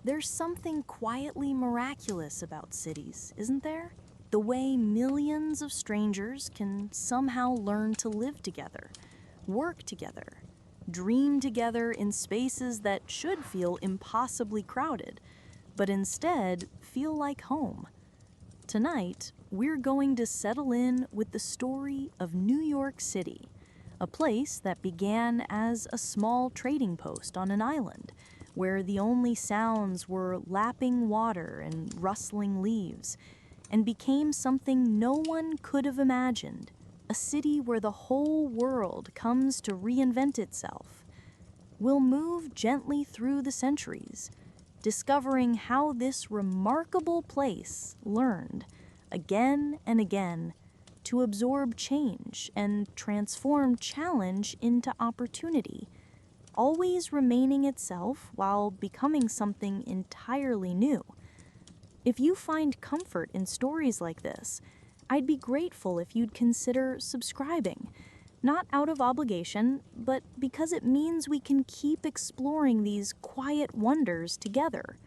There's something quietly miraculous about cities, isn't there? The way millions of strangers can somehow learn to live together, work together, dream together in spaces that should feel impossibly crowded, but instead feel like home. Tonight, we're going to settle in with the story of New York City, a place that began as a small trading post on an island, where the only sounds were lapping water and rustling leaves, and became something no one could have imagined, a city where the whole world comes to reinvent itself. We'll move gently through the centuries, discovering how this remarkable place learned, again and again, to absorb change and transform challenge into opportunity, always remaining itself while becoming something entirely new. If you find comfort in stories like this, I'd be grateful if you'd consider subscribing, not out of obligation, but because it means we can keep exploring these quiet wonders together.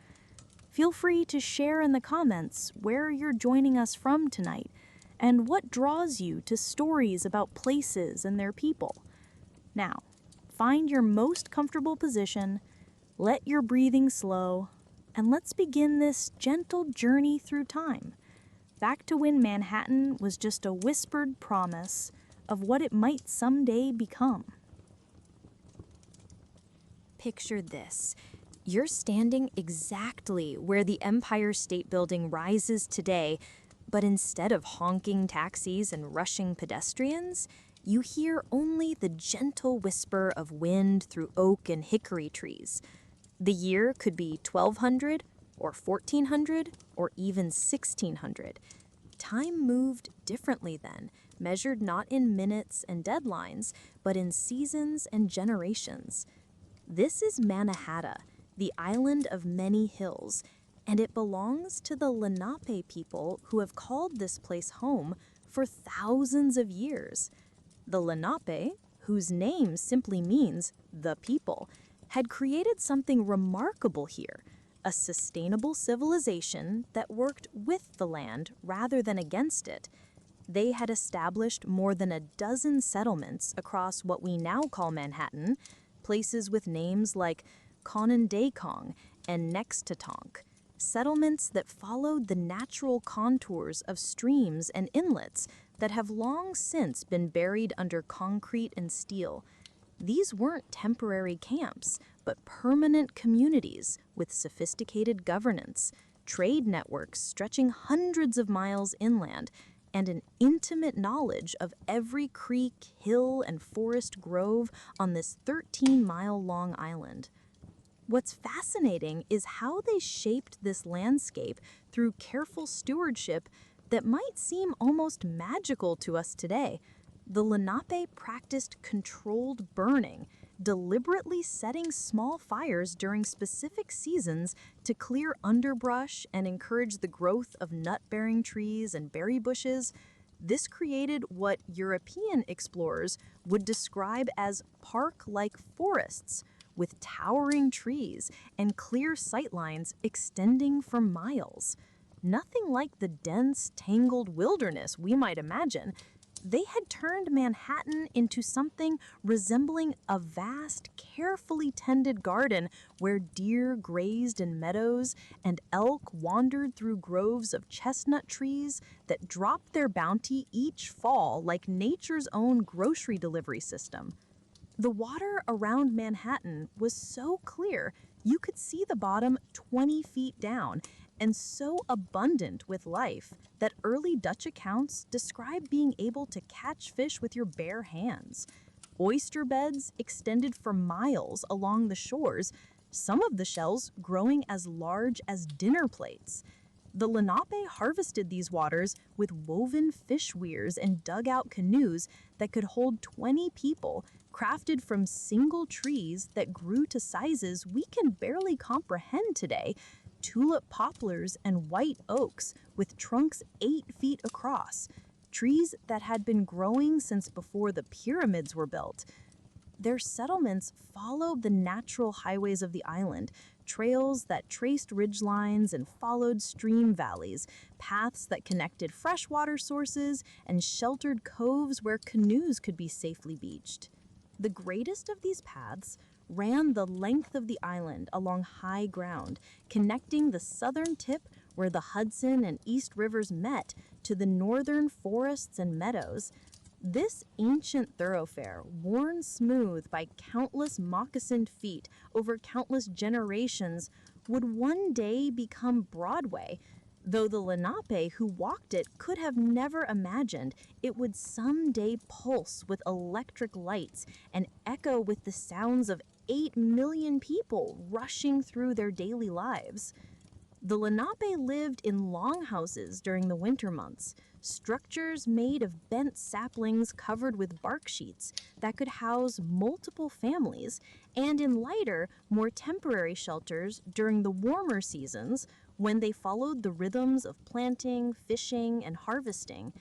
Feel free to share in the comments where you're joining us from tonight and what draws you to stories about places and their people. Now, find your most comfortable position, let your breathing slow, and let's begin this gentle journey through time, back to when Manhattan was just a whispered promise of what it might someday become. Picture this. You're standing exactly where the Empire State Building rises today, but instead of honking taxis and rushing pedestrians, you hear only the gentle whisper of wind through oak and hickory trees. The year could be 1200 or 1400 or even 1600. Time moved differently then, measured not in minutes and deadlines, but in seasons and generations. This is Mannahatta, the island of many hills, and it belongs to the Lenape people who have called this place home for thousands of years. The Lenape, whose name simply means the people, had created something remarkable here, a sustainable civilization that worked with the land rather than against it. They had established more than a dozen settlements across what we now call Manhattan, places with names like Conondaycong and Nextatonk, settlements that followed the natural contours of streams and inlets that have long since been buried under concrete and steel. These weren't temporary camps, but permanent communities with sophisticated governance, trade networks stretching hundreds of miles inland, and an intimate knowledge of every creek, hill, and forest grove on this 13-mile-long island. What's fascinating is how they shaped this landscape through careful stewardship that might seem almost magical to us today. The Lenape practiced controlled burning, deliberately setting small fires during specific seasons to clear underbrush and encourage the growth of nut-bearing trees and berry bushes. This created what European explorers would describe as park-like forests, with towering trees and clear sightlines extending for miles. Nothing like the dense, tangled wilderness we might imagine. They had turned Manhattan into something resembling a vast, carefully tended garden where deer grazed in meadows and elk wandered through groves of chestnut trees that dropped their bounty each fall like nature's own grocery delivery system. The water around Manhattan was so clear you could see the bottom 20 feet down, and so abundant with life that early Dutch accounts describe being able to catch fish with your bare hands. Oyster beds extended for miles along the shores, some of the shells growing as large as dinner plates. The Lenape harvested these waters with woven fish weirs and dugout canoes that could hold 20 people, crafted from single trees that grew to sizes we can barely comprehend today, tulip poplars and white oaks with trunks 8 feet across, trees that had been growing since before the pyramids were built. Their settlements followed the natural highways of the island, trails that traced ridgelines and followed stream valleys, paths that connected freshwater sources, and sheltered coves where canoes could be safely beached. The greatest of these paths ran the length of the island along high ground, connecting the southern tip where the Hudson and East Rivers met to the northern forests and meadows. This ancient thoroughfare, worn smooth by countless moccasined feet over countless generations, would one day become Broadway, though the Lenape who walked it could have never imagined it would someday pulse with electric lights and echo with the sounds of 8 million people rushing through their daily lives. The Lenape lived in longhouses during the winter months, structures made of bent saplings covered with bark sheets that could house multiple families, and in lighter, more temporary shelters during the warmer seasons when they followed the rhythms of planting, fishing, and harvesting.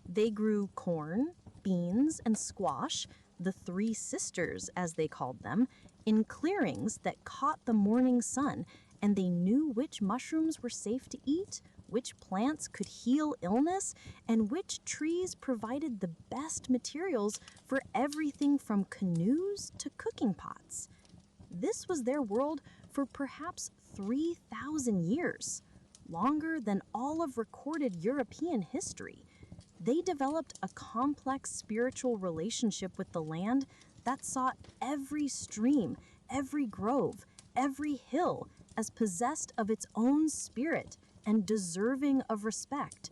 They grew corn, beans, and squash, the three sisters as they called them, in clearings that caught the morning sun, and they knew which mushrooms were safe to eat, which plants could heal illness, and which trees provided the best materials for everything from canoes to cooking pots. This was their world for perhaps 3,000 years, longer than all of recorded European history. They developed a complex spiritual relationship with the land that saw every stream, every grove, every hill as possessed of its own spirit and deserving of respect.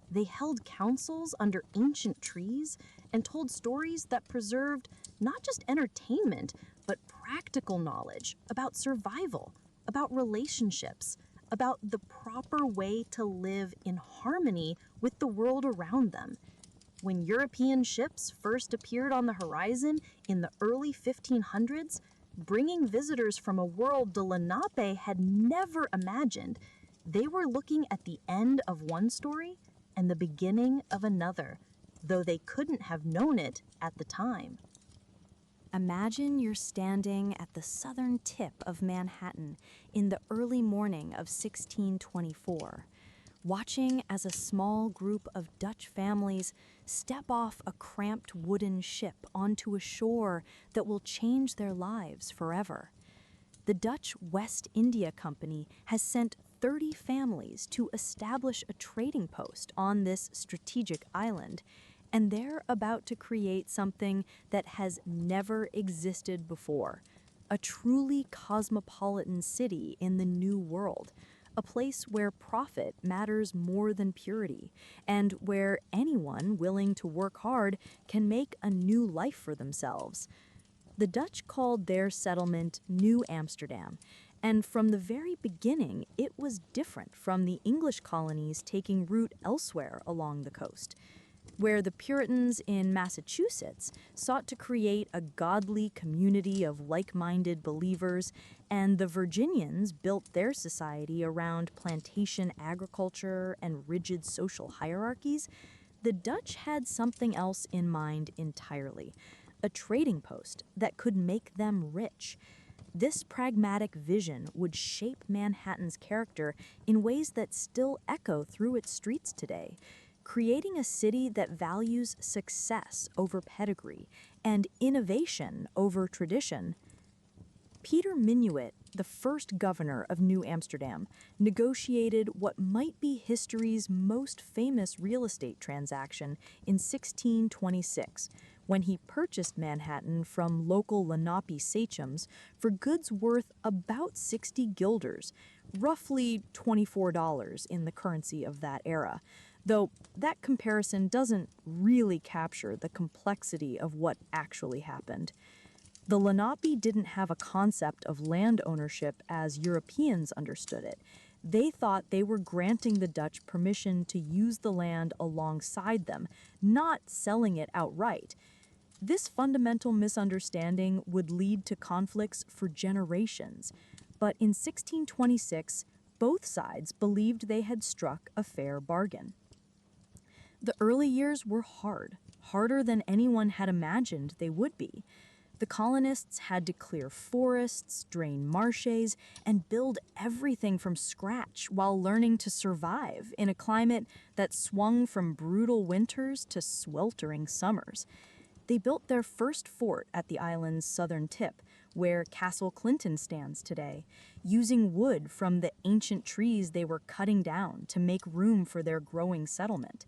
They held councils under ancient trees and told stories that preserved not just entertainment, but practical knowledge about survival, about relationships, about the proper way to live in harmony with the world around them. When European ships first appeared on the horizon in the early 1500s, bringing visitors from a world the Lenape had never imagined, they were looking at the end of one story and the beginning of another, though they couldn't have known it at the time. Imagine you're standing at the southern tip of Manhattan in the early morning of 1624, watching as a small group of Dutch families step off a cramped wooden ship onto a shore that will change their lives forever. The Dutch West India Company has sent 30 families to establish a trading post on this strategic island, and they're about to create something that has never existed before, a truly cosmopolitan city in the New World, a place where profit matters more than purity, and where anyone willing to work hard can make a new life for themselves. The Dutch called their settlement New Amsterdam, and from the very beginning, it was different from the English colonies taking root elsewhere along the coast, where the Puritans in Massachusetts sought to create a godly community of like-minded believers, and the Virginians built their society around plantation agriculture and rigid social hierarchies. The Dutch had something else in mind entirely, a trading post that could make them rich. This pragmatic vision would shape Manhattan's character in ways that still echo through its streets today, creating a city that values success over pedigree and innovation over tradition. Peter Minuit, the first governor of New Amsterdam, negotiated what might be history's most famous real estate transaction in 1626, when he purchased Manhattan from local Lenape sachems for goods worth about 60 guilders, roughly $24 in the currency of that era, though that comparison doesn't really capture the complexity of what actually happened. The Lenape didn't have a concept of land ownership as Europeans understood it. They thought they were granting the Dutch permission to use the land alongside them, not selling it outright. This fundamental misunderstanding would lead to conflicts for generations, but in 1626, both sides believed they had struck a fair bargain. The early years were hard, harder than anyone had imagined they would be. The colonists had to clear forests, drain marshes, and build everything from scratch while learning to survive in a climate that swung from brutal winters to sweltering summers. They built their first fort at the island's southern tip, where Castle Clinton stands today, using wood from the ancient trees they were cutting down to make room for their growing settlement.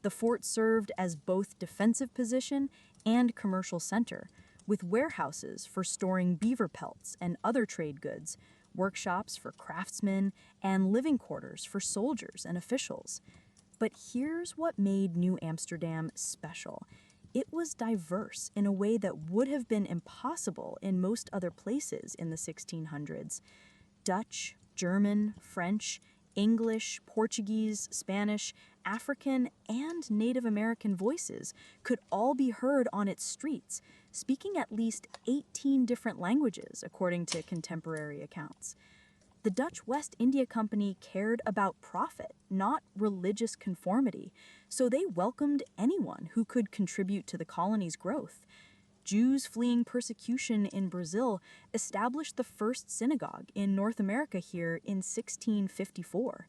The fort served as both defensive position and commercial center, with warehouses for storing beaver pelts and other trade goods, workshops for craftsmen, and living quarters for soldiers and officials. But here's what made New Amsterdam special. It was diverse in a way that would have been impossible in most other places in the 1600s. Dutch, German, French, English, Portuguese, Spanish, African, and Native American voices could all be heard on its streets, speaking at least 18 different languages, according to contemporary accounts. The Dutch West India Company cared about profit, not religious conformity, so they welcomed anyone who could contribute to the colony's growth. Jews fleeing persecution in Brazil established the first synagogue in North America here in 1654.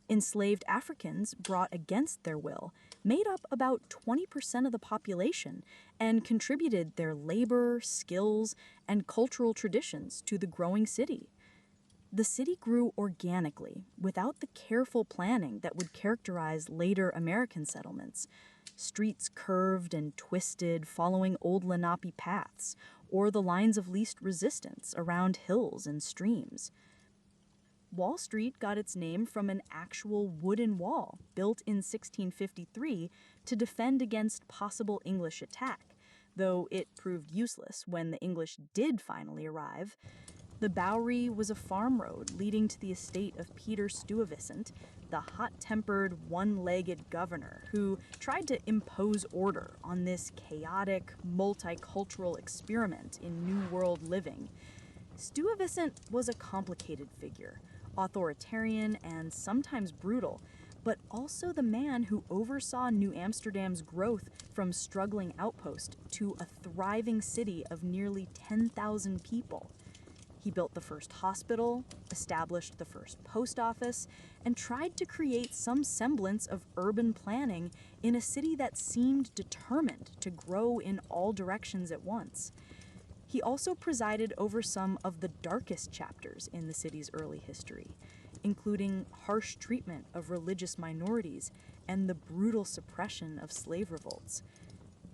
Enslaved Africans, brought against their will, made up about 20% of the population and contributed their labor, skills, and cultural traditions to the growing city. The city grew organically, without the careful planning that would characterize later American settlements. Streets curved and twisted, following old Lenape paths, or the lines of least resistance around hills and streams. Wall Street got its name from an actual wooden wall built in 1653 to defend against possible English attack, though it proved useless when the English did finally arrive. The Bowery was a farm road leading to the estate of Peter Stuyvesant, the hot-tempered, one-legged governor who tried to impose order on this chaotic, multicultural experiment in New World living. Stuyvesant was a complicated figure, authoritarian and sometimes brutal, but also the man who oversaw New Amsterdam's growth from struggling outpost to a thriving city of nearly 10,000 people. He built the first hospital, established the first post office, and tried to create some semblance of urban planning in a city that seemed determined to grow in all directions at once. He also presided over some of the darkest chapters in the city's early history, including harsh treatment of religious minorities and the brutal suppression of slave revolts.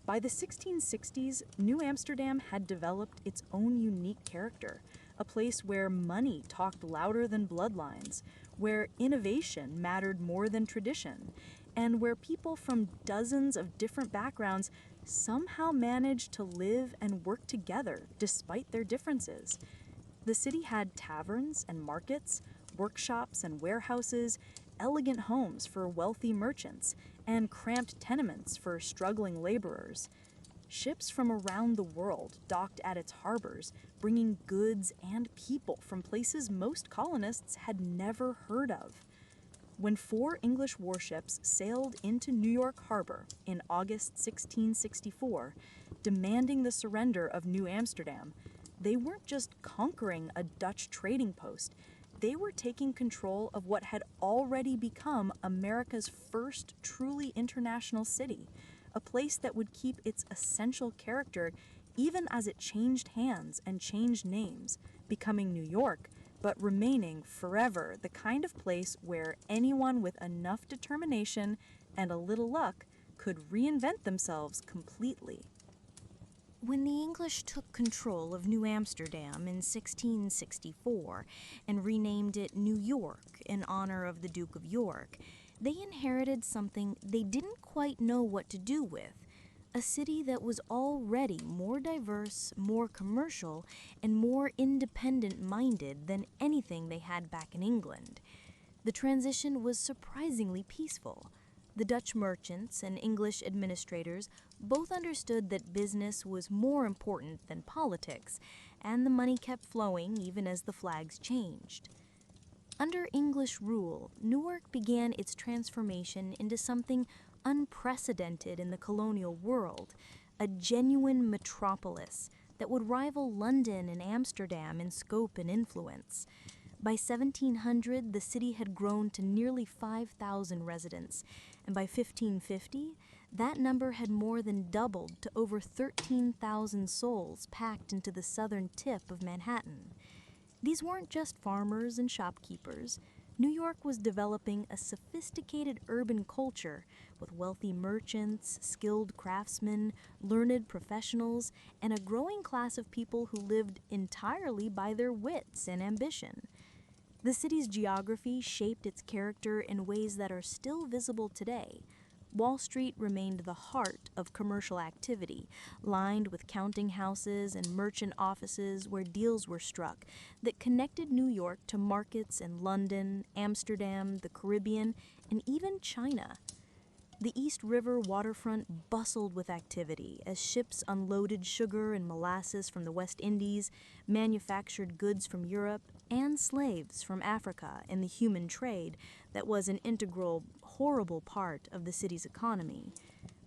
By the 1660s, New Amsterdam had developed its own unique character, a place where money talked louder than bloodlines, where innovation mattered more than tradition, and where people from dozens of different backgrounds somehow managed to live and work together despite their differences. The city had taverns and markets, workshops and warehouses, elegant homes for wealthy merchants, and cramped tenements for struggling laborers. Ships from around the world docked at its harbors, bringing goods and people from places most colonists had never heard of. When 4 English warships sailed into New York Harbor in August 1664, demanding the surrender of New Amsterdam, they weren't just conquering a Dutch trading post, they were taking control of what had already become America's first truly international city, a place that would keep its essential character even as it changed hands and changed names, becoming New York, but remaining forever the kind of place where anyone with enough determination and a little luck could reinvent themselves completely. When the English took control of New Amsterdam in 1664 and renamed it New York in honor of the Duke of York, they inherited something they didn't quite know what to do with, a city that was already more diverse, more commercial, and more independent-minded than anything they had back in England. The transition was surprisingly peaceful. The Dutch merchants and English administrators both understood that business was more important than politics, and the money kept flowing even as the flags changed. Under English rule, Newark began its transformation into something unprecedented in the colonial world, a genuine metropolis that would rival London and Amsterdam in scope and influence. By 1700, the city had grown to nearly 5,000 residents, and by 1550, that number had more than doubled to over 13,000 souls packed into the southern tip of Manhattan. These weren't just farmers and shopkeepers. New York was developing a sophisticated urban culture with wealthy merchants, skilled craftsmen, learned professionals, and a growing class of people who lived entirely by their wits and ambition. The city's geography shaped its character in ways that are still visible today. Wall Street remained the heart of commercial activity, lined with counting houses and merchant offices where deals were struck that connected New York to markets in London, Amsterdam, the Caribbean, and even China. The East River waterfront bustled with activity as ships unloaded sugar and molasses from the West Indies, manufactured goods from Europe, and slaves from Africa in the human trade that was an integral, horrible part of the city's economy.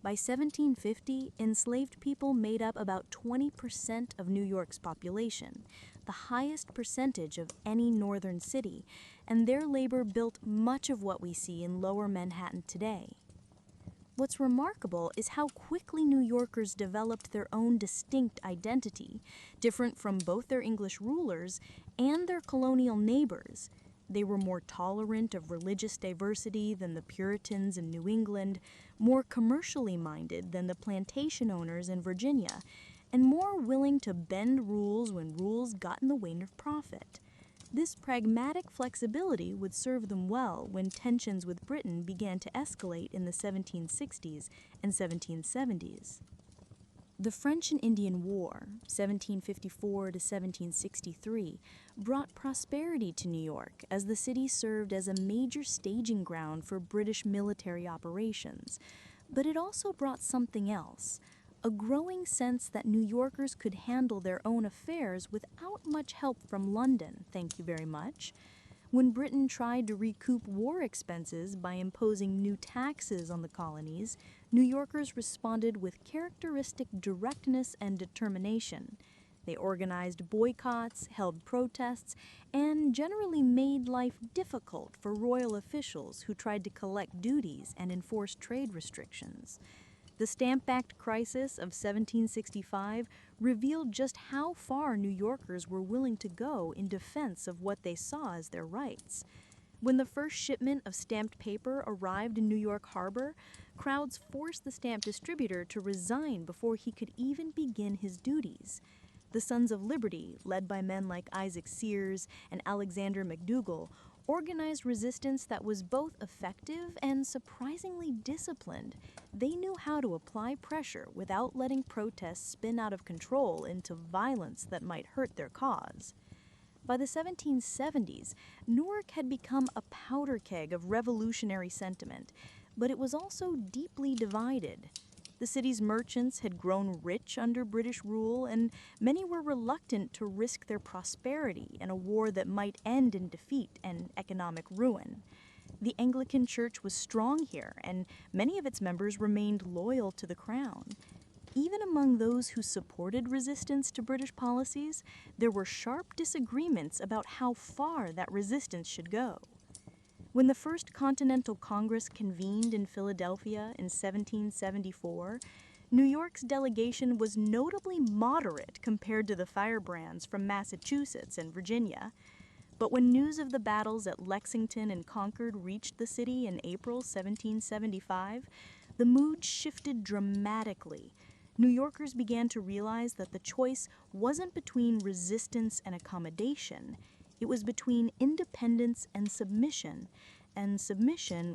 By 1750, enslaved people made up about 20% of New York's population, the highest percentage of any northern city, and their labor built much of what we see in Lower Manhattan today. What's remarkable is how quickly New Yorkers developed their own distinct identity, different from both their English rulers and their colonial neighbors. They were more tolerant of religious diversity than the Puritans in New England, more commercially minded than the plantation owners in Virginia, and more willing to bend rules when rules got in the way of profit. This pragmatic flexibility would serve them well when tensions with Britain began to escalate in the 1760s and 1770s. The French and Indian War, 1754 to 1763, brought prosperity to New York as the city served as a major staging ground for British military operations. But it also brought something else, a growing sense that New Yorkers could handle their own affairs without much help from London, thank you very much. When Britain tried to recoup war expenses by imposing new taxes on the colonies, New Yorkers responded with characteristic directness and determination. They organized boycotts, held protests, and generally made life difficult for royal officials who tried to collect duties and enforce trade restrictions. The Stamp Act crisis of 1765 revealed just how far New Yorkers were willing to go in defense of what they saw as their rights. When the first shipment of stamped paper arrived in New York Harbor, crowds forced the stamp distributor to resign before he could even begin his duties. The Sons of Liberty, led by men like Isaac Sears and Alexander McDougall, organized resistance that was both effective and surprisingly disciplined. They knew how to apply pressure without letting protests spin out of control into violence that might hurt their cause. By the 1770s, Newark had become a powder keg of revolutionary sentiment, but it was also deeply divided. The city's merchants had grown rich under British rule, and many were reluctant to risk their prosperity in a war that might end in defeat and economic ruin. The Anglican Church was strong here, and many of its members remained loyal to the crown. Even among those who supported resistance to British policies, there were sharp disagreements about how far that resistance should go. When the First Continental Congress convened in Philadelphia in 1774, New York's delegation was notably moderate compared to the firebrands from Massachusetts and Virginia. But when news of the battles at Lexington and Concord reached the city in April 1775, the mood shifted dramatically. New Yorkers began to realize that the choice wasn't between resistance and accommodation. It was between independence and submission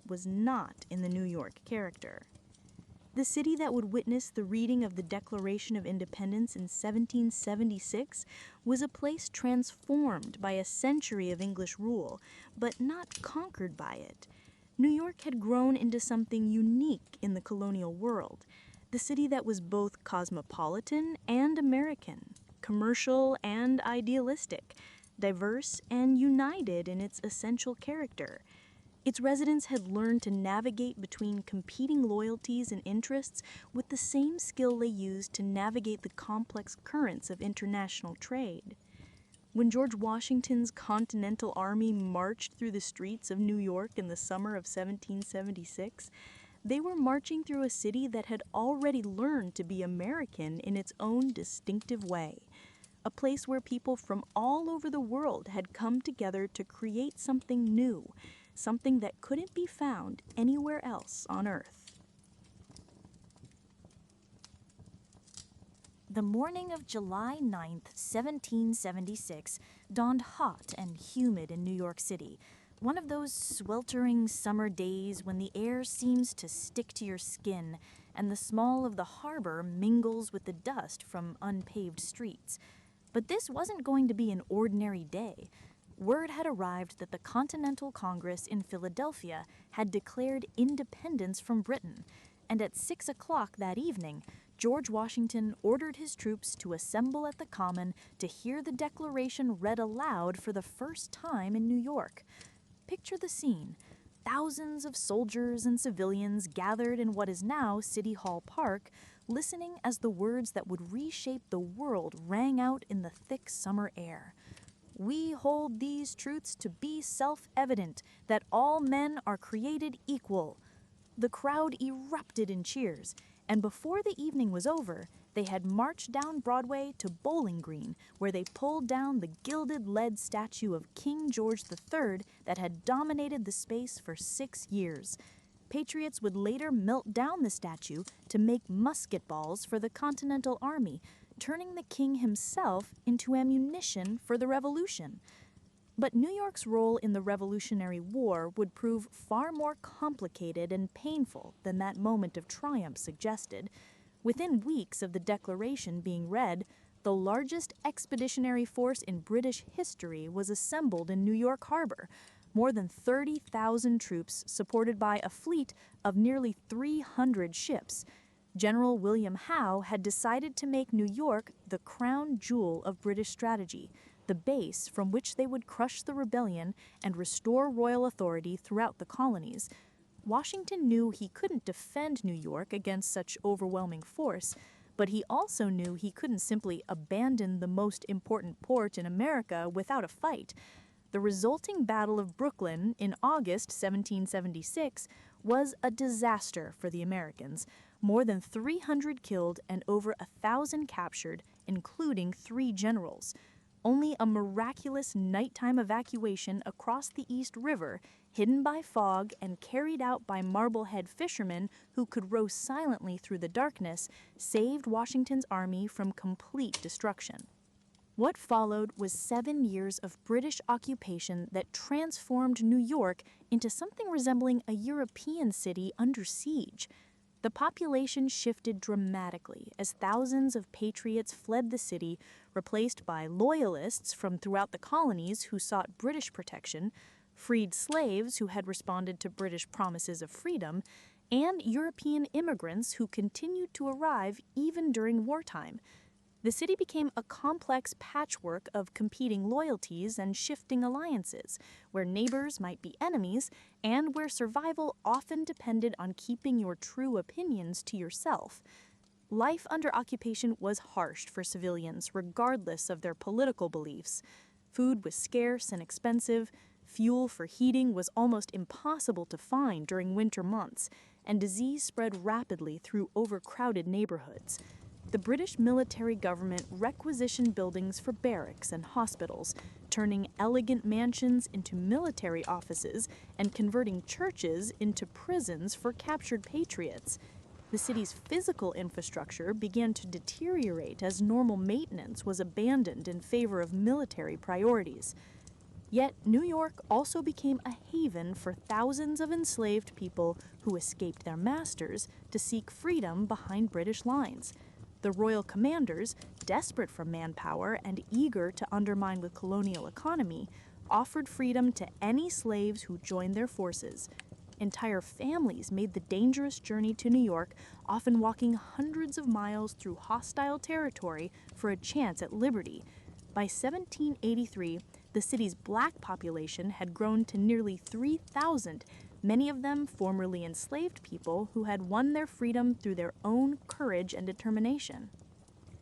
was not in the New York character. The city that would witness the reading of the Declaration of Independence in 1776 was a place transformed by a century of English rule, but not conquered by it. New York had grown into something unique in the colonial world, the city that was both cosmopolitan and American, commercial and idealistic, diverse and united in its essential character. Its residents had learned to navigate between competing loyalties and interests with the same skill they used to navigate the complex currents of international trade. When George Washington's Continental Army marched through the streets of New York in the summer of 1776, they were marching through a city that had already learned to be American in its own distinctive way, a place where people from all over the world had come together to create something new, something that couldn't be found anywhere else on Earth. The morning of July 9th, 1776, dawned hot and humid in New York City, one of those sweltering summer days when the air seems to stick to your skin and the smell of the harbor mingles with the dust from unpaved streets. But this wasn't going to be an ordinary day. Word had arrived that the Continental Congress in Philadelphia had declared independence from Britain, and at 6 o'clock that evening, George Washington ordered his troops to assemble at the Common to hear the Declaration read aloud for the first time in New York. Picture the scene. Thousands of soldiers and civilians gathered in what is now City Hall Park, listening as the words that would reshape the world rang out in the thick summer air. We hold these truths to be self-evident, that all men are created equal. The crowd erupted in cheers, and before the evening was over, they had marched down Broadway to Bowling Green, where they pulled down the gilded lead statue of King George III that had dominated the space for 6 years. Patriots would later melt down the statue to make musket balls for the Continental Army, turning the king himself into ammunition for the Revolution. But New York's role in the Revolutionary War would prove far more complicated and painful than that moment of triumph suggested. Within weeks of the Declaration being read, the largest expeditionary force in British history was assembled in New York Harbor, more than 30,000 troops supported by a fleet of nearly 300 ships. General William Howe had decided to make New York the crown jewel of British strategy, the base from which they would crush the rebellion and restore royal authority throughout the colonies. Washington knew he couldn't defend New York against such overwhelming force, but he also knew he couldn't simply abandon the most important port in America without a fight. The resulting Battle of Brooklyn in August 1776 was a disaster for the Americans. More than 300 killed and over 1,000 captured, including 3 generals. Only a miraculous nighttime evacuation across the East River, hidden by fog and carried out by Marblehead fishermen who could row silently through the darkness, saved Washington's army from complete destruction. What followed was 7 years of British occupation that transformed New York into something resembling a European city under siege. The population shifted dramatically as thousands of patriots fled the city, replaced by loyalists from throughout the colonies who sought British protection, freed slaves who had responded to British promises of freedom, and European immigrants who continued to arrive even during wartime. The city became a complex patchwork of competing loyalties and shifting alliances, where neighbors might be enemies, and where survival often depended on keeping your true opinions to yourself. Life under occupation was harsh for civilians, regardless of their political beliefs. Food was scarce and expensive, fuel for heating was almost impossible to find during winter months, and disease spread rapidly through overcrowded neighborhoods. The British military government requisitioned buildings for barracks and hospitals, turning elegant mansions into military offices and converting churches into prisons for captured patriots. The city's physical infrastructure began to deteriorate as normal maintenance was abandoned in favor of military priorities. Yet, New York also became a haven for thousands of enslaved people who escaped their masters to seek freedom behind British lines. The royal commanders, desperate for manpower and eager to undermine the colonial economy, offered freedom to any slaves who joined their forces. Entire families made the dangerous journey to New York, often walking hundreds of miles through hostile territory for a chance at liberty. By 1783, The city's black population had grown to nearly 3,000, many of them formerly enslaved people who had won their freedom through their own courage and determination.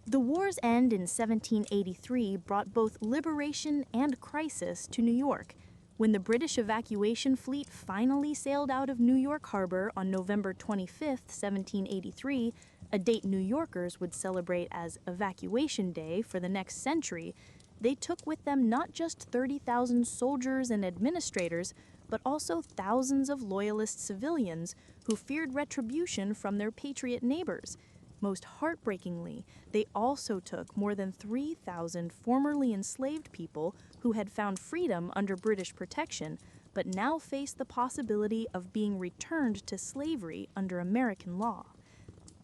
The war's end in 1783 brought both liberation and crisis to New York. When the British evacuation fleet finally sailed out of New York Harbor on November 25, 1783, a date New Yorkers would celebrate as Evacuation Day for the next century, they took with them not just 30,000 soldiers and administrators, but also thousands of loyalist civilians who feared retribution from their patriot neighbors. Most heartbreakingly, they also took more than 3,000 formerly enslaved people who had found freedom under British protection, but now faced the possibility of being returned to slavery under American law.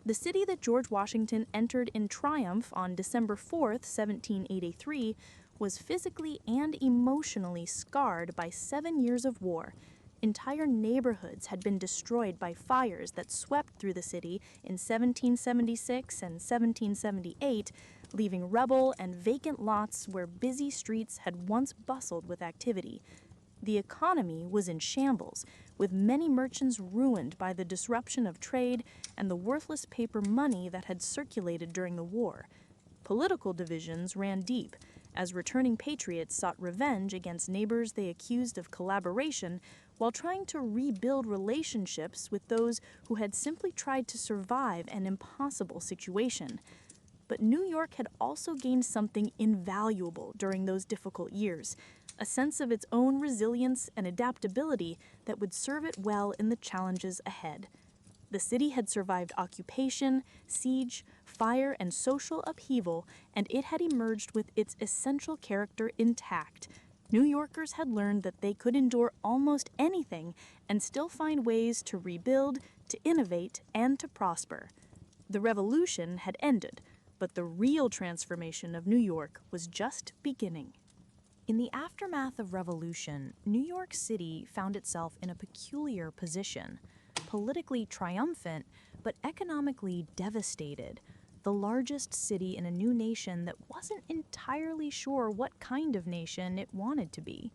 The city that George Washington entered in triumph on December 4th, 1783, was physically and emotionally scarred by 7 years of war. Entire neighborhoods had been destroyed by fires that swept through the city in 1776 and 1778, leaving rubble and vacant lots where busy streets had once bustled with activity. The economy was in shambles, with many merchants ruined by the disruption of trade and the worthless paper money that had circulated during the war. Political divisions ran deep, as returning patriots sought revenge against neighbors they accused of collaboration while trying to rebuild relationships with those who had simply tried to survive an impossible situation. But New York had also gained something invaluable during those difficult years, a sense of its own resilience and adaptability that would serve it well in the challenges ahead. The city had survived occupation, siege, fire, and social upheaval, and it had emerged with its essential character intact. New Yorkers had learned that they could endure almost anything and still find ways to rebuild, to innovate, and to prosper. The revolution had ended, but the real transformation of New York was just beginning. In the aftermath of revolution, New York City found itself in a peculiar position. Politically triumphant, but economically devastated, the largest city in a new nation that wasn't entirely sure what kind of nation it wanted to be.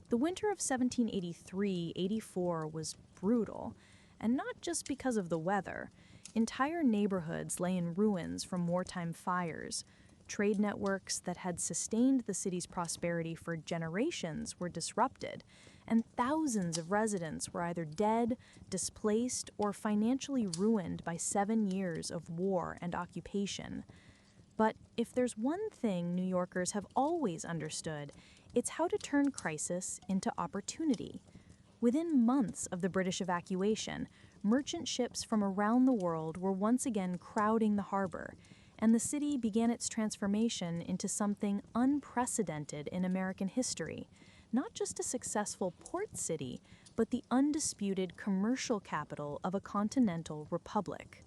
The winter of 1783-84 was brutal, and not just because of the weather. Entire neighborhoods lay in ruins from wartime fires. Trade networks that had sustained the city's prosperity for generations were disrupted, and thousands of residents were either dead, displaced, or financially ruined by 7 years of war and occupation. But if there's one thing New Yorkers have always understood, it's how to turn crisis into opportunity. Within months of the British evacuation, merchant ships from around the world were once again crowding the harbor, and the city began its transformation into something unprecedented in American history. Not just a successful port city, but the undisputed commercial capital of a continental republic.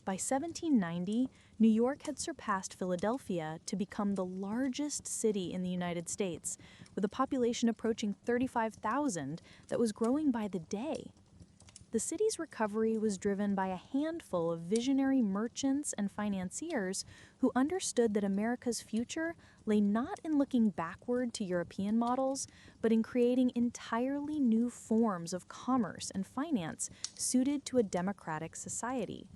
By 1790, New York had surpassed Philadelphia to become the largest city in the United States, with a population approaching 35,000 that was growing by the day. The city's recovery was driven by a handful of visionary merchants and financiers who understood that America's future lay not in looking backward to European models, but in creating entirely new forms of commerce and finance suited to a democratic society.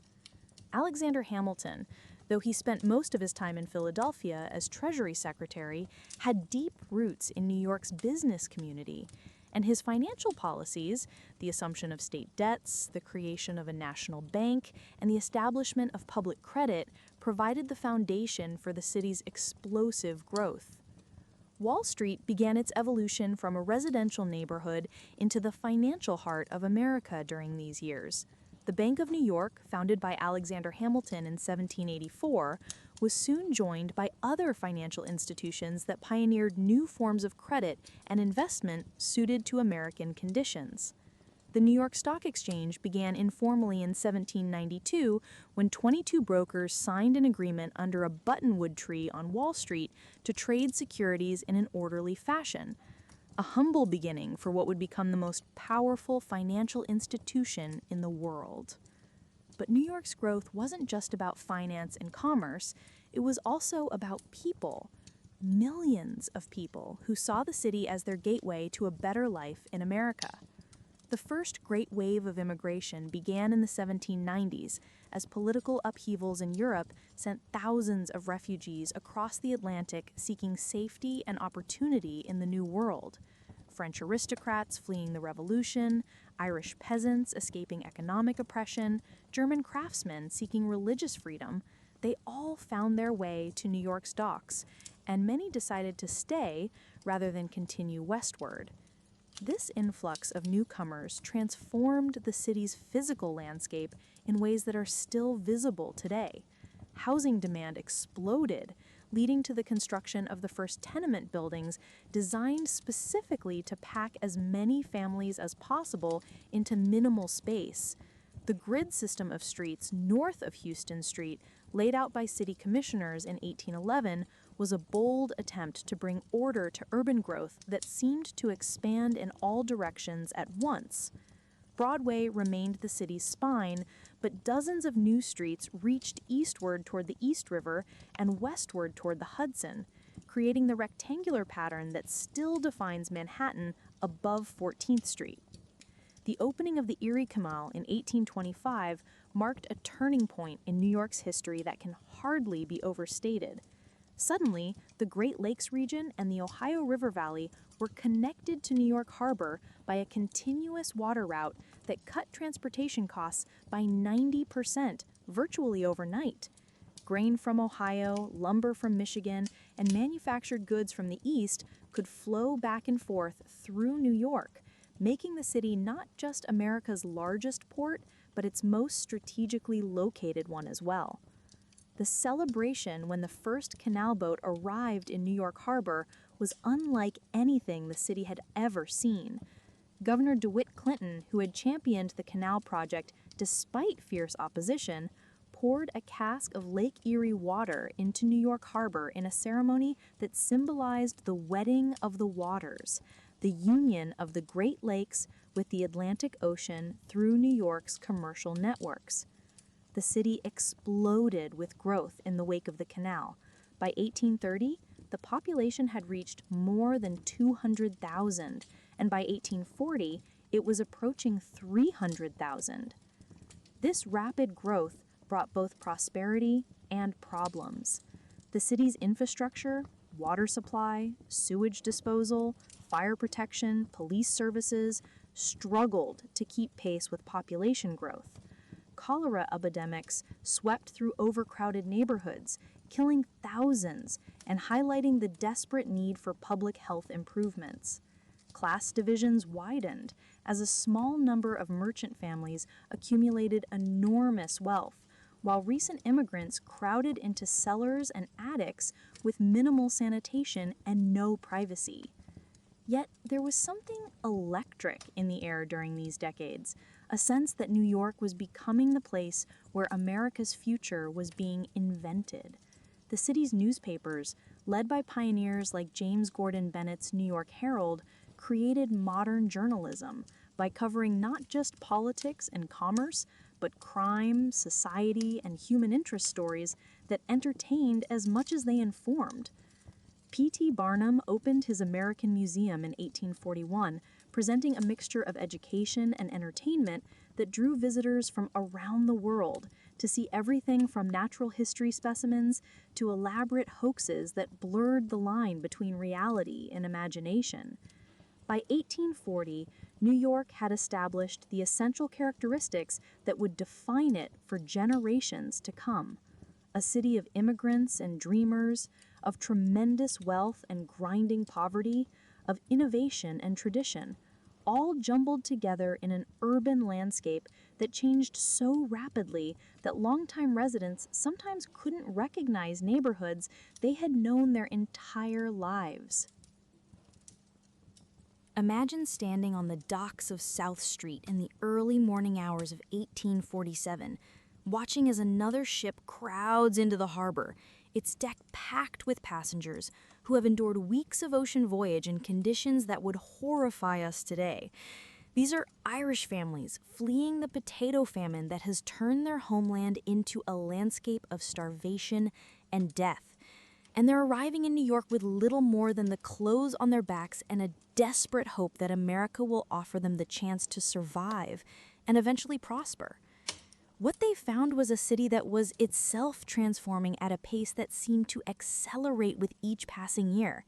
Alexander Hamilton, though he spent most of his time in Philadelphia as Treasury Secretary, had deep roots in New York's business community. And his financial policies, the assumption of state debts, the creation of a national bank, and the establishment of public credit, provided the foundation for the city's explosive growth. Wall Street began its evolution from a residential neighborhood into the financial heart of America during these years. The Bank of New York, founded by Alexander Hamilton in 1784, was soon joined by other financial institutions that pioneered new forms of credit and investment suited to American conditions. The New York Stock Exchange began informally in 1792 when 22 brokers signed an agreement under a buttonwood tree on Wall Street to trade securities in an orderly fashion. A humble beginning for what would become the most powerful financial institution in the world. But New York's growth wasn't just about finance and commerce, it was also about people. millions of people who saw the city as their gateway to a better life in America. The first great wave of immigration began in the 1790s as political upheavals in Europe sent thousands of refugees across the Atlantic seeking safety and opportunity in the New World. French aristocrats fleeing the Revolution, Irish peasants escaping economic oppression, German craftsmen seeking religious freedom, they all found their way to New York's docks, and many decided to stay rather than continue westward. This influx of newcomers transformed the city's physical landscape in ways that are still visible today. Housing demand exploded, leading to the construction of the first tenement buildings designed specifically to pack as many families as possible into minimal space. The grid system of streets north of Houston Street, laid out by city commissioners in 1811, was a bold attempt to bring order to urban growth that seemed to expand in all directions at once. Broadway remained the city's spine, but dozens of new streets reached eastward toward the East River and westward toward the Hudson, creating the rectangular pattern that still defines Manhattan above 14th Street. The opening of the Erie Canal in 1825 marked a turning point in New York's history that can hardly be overstated. Suddenly, the Great Lakes region and the Ohio River Valley were connected to New York Harbor by a continuous water route that cut transportation costs by 90%, virtually overnight. Grain from Ohio, lumber from Michigan, and manufactured goods from the East could flow back and forth through New York, making the city not just America's largest port, but its most strategically located one as well. The celebration when the first canal boat arrived in New York Harbor was unlike anything the city had ever seen. Governor DeWitt Clinton, who had championed the canal project despite fierce opposition, poured a cask of Lake Erie water into New York Harbor in a ceremony that symbolized the wedding of the waters, the union of the Great Lakes with the Atlantic Ocean through New York's commercial networks. The city exploded with growth in the wake of the canal. By 1830, the population had reached more than 200,000, and by 1840, it was approaching 300,000. This rapid growth brought both prosperity and problems. The city's infrastructure, water supply, sewage disposal, fire protection, police services struggled to keep pace with population growth. Cholera epidemics swept through overcrowded neighborhoods, killing thousands and highlighting the desperate need for public health improvements. Class divisions widened as a small number of merchant families accumulated enormous wealth, while recent immigrants crowded into cellars and attics with minimal sanitation and no privacy. Yet there was something electric in the air during these decades, a sense that New York was becoming the place where America's future was being invented. The city's newspapers, led by pioneers like James Gordon Bennett's New York Herald, created modern journalism by covering not just politics and commerce, but crime, society, and human interest stories that entertained as much as they informed. P.T. Barnum opened his American Museum in 1841, presenting a mixture of education and entertainment that drew visitors from around the world to see everything from natural history specimens to elaborate hoaxes that blurred the line between reality and imagination. By 1840, New York had established the essential characteristics that would define it for generations to come. A city of immigrants and dreamers, of tremendous wealth and grinding poverty, of innovation and tradition, all jumbled together in an urban landscape that changed so rapidly that longtime residents sometimes couldn't recognize neighborhoods they had known their entire lives. Imagine standing on the docks of South Street in the early morning hours of 1847, watching as another ship crowds into the harbor, its deck packed with passengers who have endured weeks of ocean voyage in conditions that would horrify us today. These are Irish families fleeing the potato famine that has turned their homeland into a landscape of starvation and death. And they're arriving in New York with little more than the clothes on their backs and a desperate hope that America will offer them the chance to survive and eventually prosper. What they found was a city that was itself transforming at a pace that seemed to accelerate with each passing year.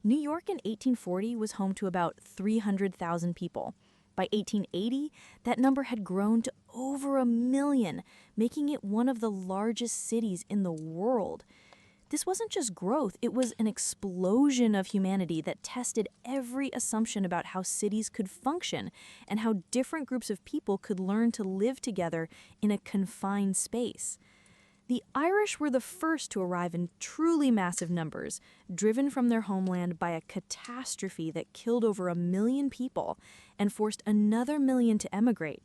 New York in 1840 was home to about 300,000 people. By 1880, that number had grown to over 1 million, making it one of the largest cities in the world. This wasn't just growth, it was an explosion of humanity that tested every assumption about how cities could function and how different groups of people could learn to live together in a confined space. The Irish were the first to arrive in truly massive numbers, driven from their homeland by a catastrophe that killed over 1 million people and forced another million to emigrate.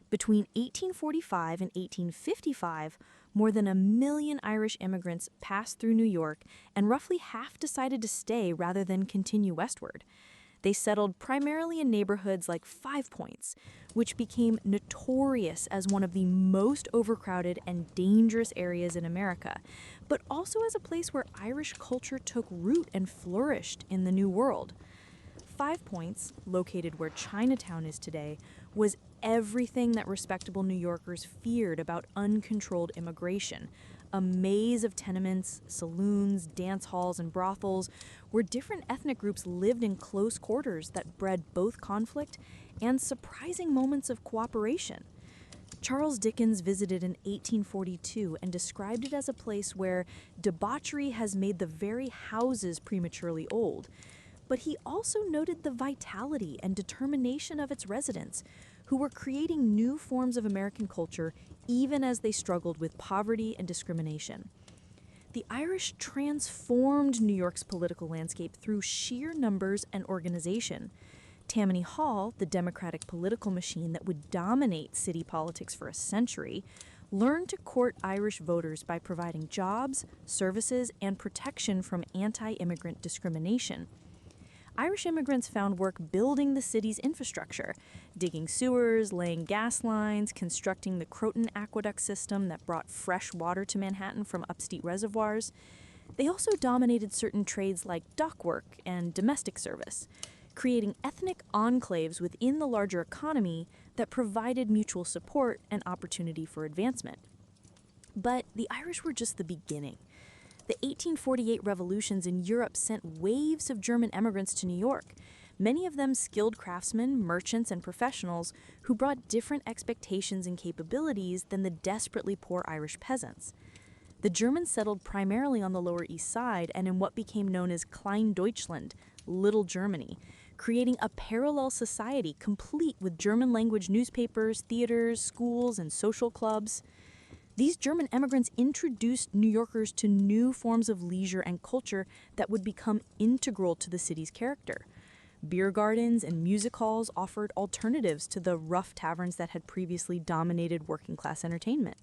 Between 1845 and 1855, more than 1 million Irish immigrants passed through New York, and roughly half decided to stay rather than continue westward. They settled primarily in neighborhoods like Five Points, which became notorious as one of the most overcrowded and dangerous areas in America, but also as a place where Irish culture took root and flourished in the New World. Five Points, located where Chinatown is today, was everything that respectable New Yorkers feared about uncontrolled immigration. A maze of tenements, saloons, dance halls, and brothels where different ethnic groups lived in close quarters that bred both conflict and surprising moments of cooperation. Charles Dickens visited in 1842 and described it as a place where debauchery has made the very houses prematurely old. But he also noted the vitality and determination of its residents, who were creating new forms of American culture even as they struggled with poverty and discrimination. The Irish transformed New York's political landscape through sheer numbers and organization. Tammany Hall, the Democratic political machine that would dominate city politics for a century, learned to court Irish voters by providing jobs, services, and protection from anti-immigrant discrimination. Irish immigrants found work building the city's infrastructure, digging sewers, laying gas lines, constructing the Croton aqueduct system that brought fresh water to Manhattan from upstate reservoirs. They also dominated certain trades like dock work and domestic service, creating ethnic enclaves within the larger economy that provided mutual support and opportunity for advancement. But the Irish were just the beginning. The 1848 revolutions in Europe sent waves of German immigrants to New York, many of them skilled craftsmen, merchants, and professionals who brought different expectations and capabilities than the desperately poor Irish peasants. The Germans settled primarily on the Lower East Side and in what became known as Klein Deutschland, Little Germany, creating a parallel society complete with German-language newspapers, theaters, schools, and social clubs. These German immigrants introduced New Yorkers to new forms of leisure and culture that would become integral to the city's character. Beer gardens and music halls offered alternatives to the rough taverns that had previously dominated working-class entertainment.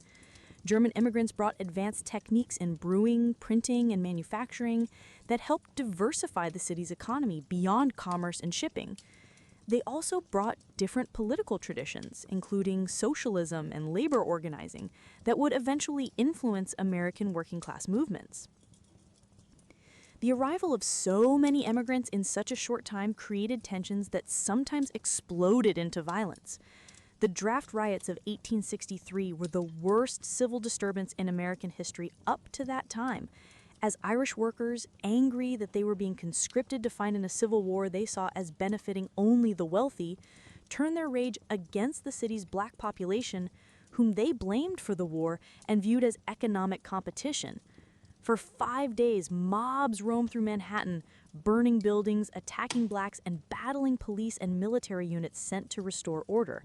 German immigrants brought advanced techniques in brewing, printing, and manufacturing that helped diversify the city's economy beyond commerce and shipping. They also brought different political traditions, including socialism and labor organizing, that would eventually influence American working-class movements. The arrival of so many immigrants in such a short time created tensions that sometimes exploded into violence. The draft riots of 1863 were the worst civil disturbance in American history up to that time, as Irish workers, angry that they were being conscripted to fight in a civil war they saw as benefiting only the wealthy, turned their rage against the city's black population, whom they blamed for the war and viewed as economic competition. For 5 days, mobs roamed through Manhattan, burning buildings, attacking blacks, and battling police and military units sent to restore order.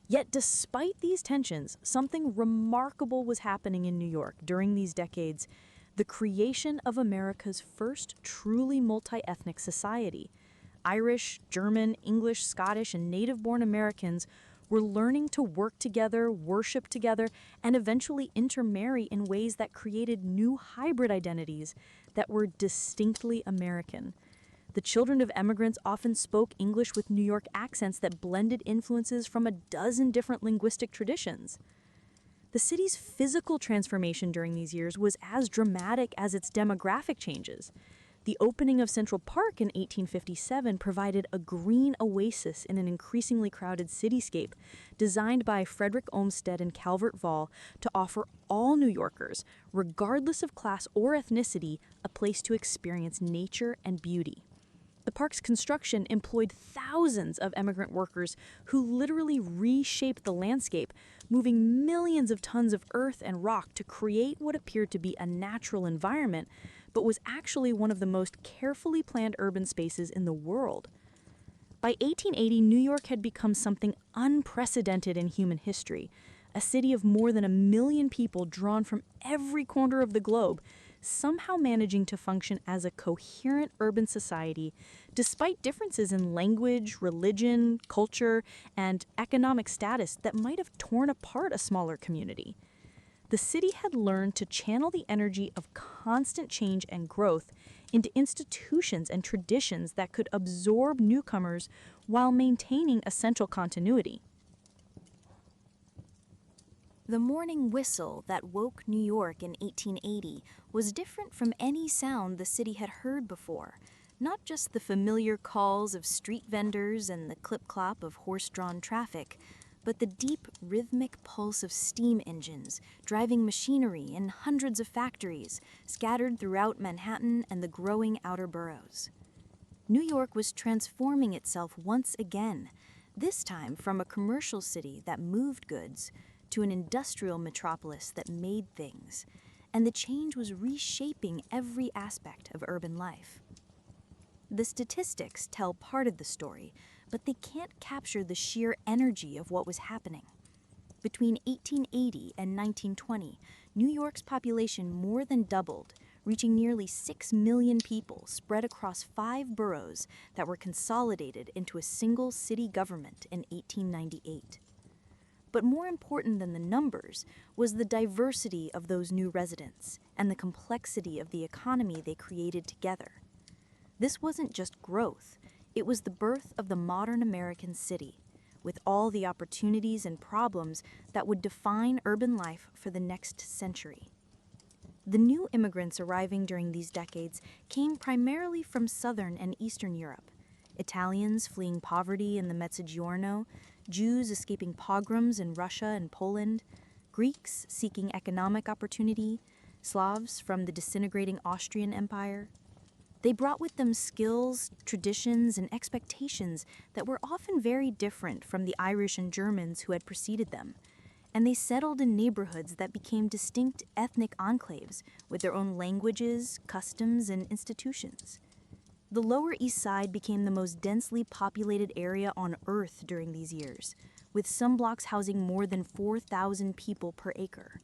Yet despite these tensions, something remarkable was happening in New York during these decades: the creation of America's first truly multi-ethnic society. Irish, German, English, Scottish, and native-born Americans were learning to work together, worship together, and eventually intermarry in ways that created new hybrid identities that were distinctly American. The children of immigrants often spoke English with New York accents that blended influences from a dozen different linguistic traditions. The city's physical transformation during these years was as dramatic as its demographic changes. The opening of Central Park in 1857 provided a green oasis in an increasingly crowded cityscape, designed by Frederick Olmsted and Calvert Vall to offer all New Yorkers, regardless of class or ethnicity, a place to experience nature and beauty. The park's construction employed thousands of immigrant workers who literally reshaped the landscape, moving millions of tons of earth and rock to create what appeared to be a natural environment, but was actually one of the most carefully planned urban spaces in the world. By 1880, New York had become something unprecedented in human history, a city of more than 1 million people drawn from every corner of the globe, somehow managing to function as a coherent urban society despite differences in language, religion, culture, and economic status that might have torn apart a smaller community. The city had learned to channel the energy of constant change and growth into institutions and traditions that could absorb newcomers while maintaining essential continuity. The morning whistle that woke New York in 1880 was different from any sound the city had heard before, not just the familiar calls of street vendors and the clip-clop of horse-drawn traffic, but the deep, rhythmic pulse of steam engines driving machinery in hundreds of factories scattered throughout Manhattan and the growing outer boroughs. New York was transforming itself once again, this time from a commercial city that moved goods to an industrial metropolis that made things, and the change was reshaping every aspect of urban life. The statistics tell part of the story, but they can't capture the sheer energy of what was happening. Between 1880 and 1920, New York's population more than doubled, reaching nearly 6 million people spread across 5 boroughs that were consolidated into a single city government in 1898. But more important than the numbers was the diversity of those new residents and the complexity of the economy they created together. This wasn't just growth, it was the birth of the modern American city, with all the opportunities and problems that would define urban life for the next century. The new immigrants arriving during these decades came primarily from Southern and Eastern Europe. Italians fleeing poverty in the Mezzogiorno, Jews escaping pogroms in Russia and Poland, Greeks seeking economic opportunity, Slavs from the disintegrating Austrian Empire. They brought with them skills, traditions, and expectations that were often very different from the Irish and Germans who had preceded them, and they settled in neighborhoods that became distinct ethnic enclaves with their own languages, customs, and institutions. The Lower East Side became the most densely populated area on Earth during these years, with some blocks housing more than 4,000 people per acre.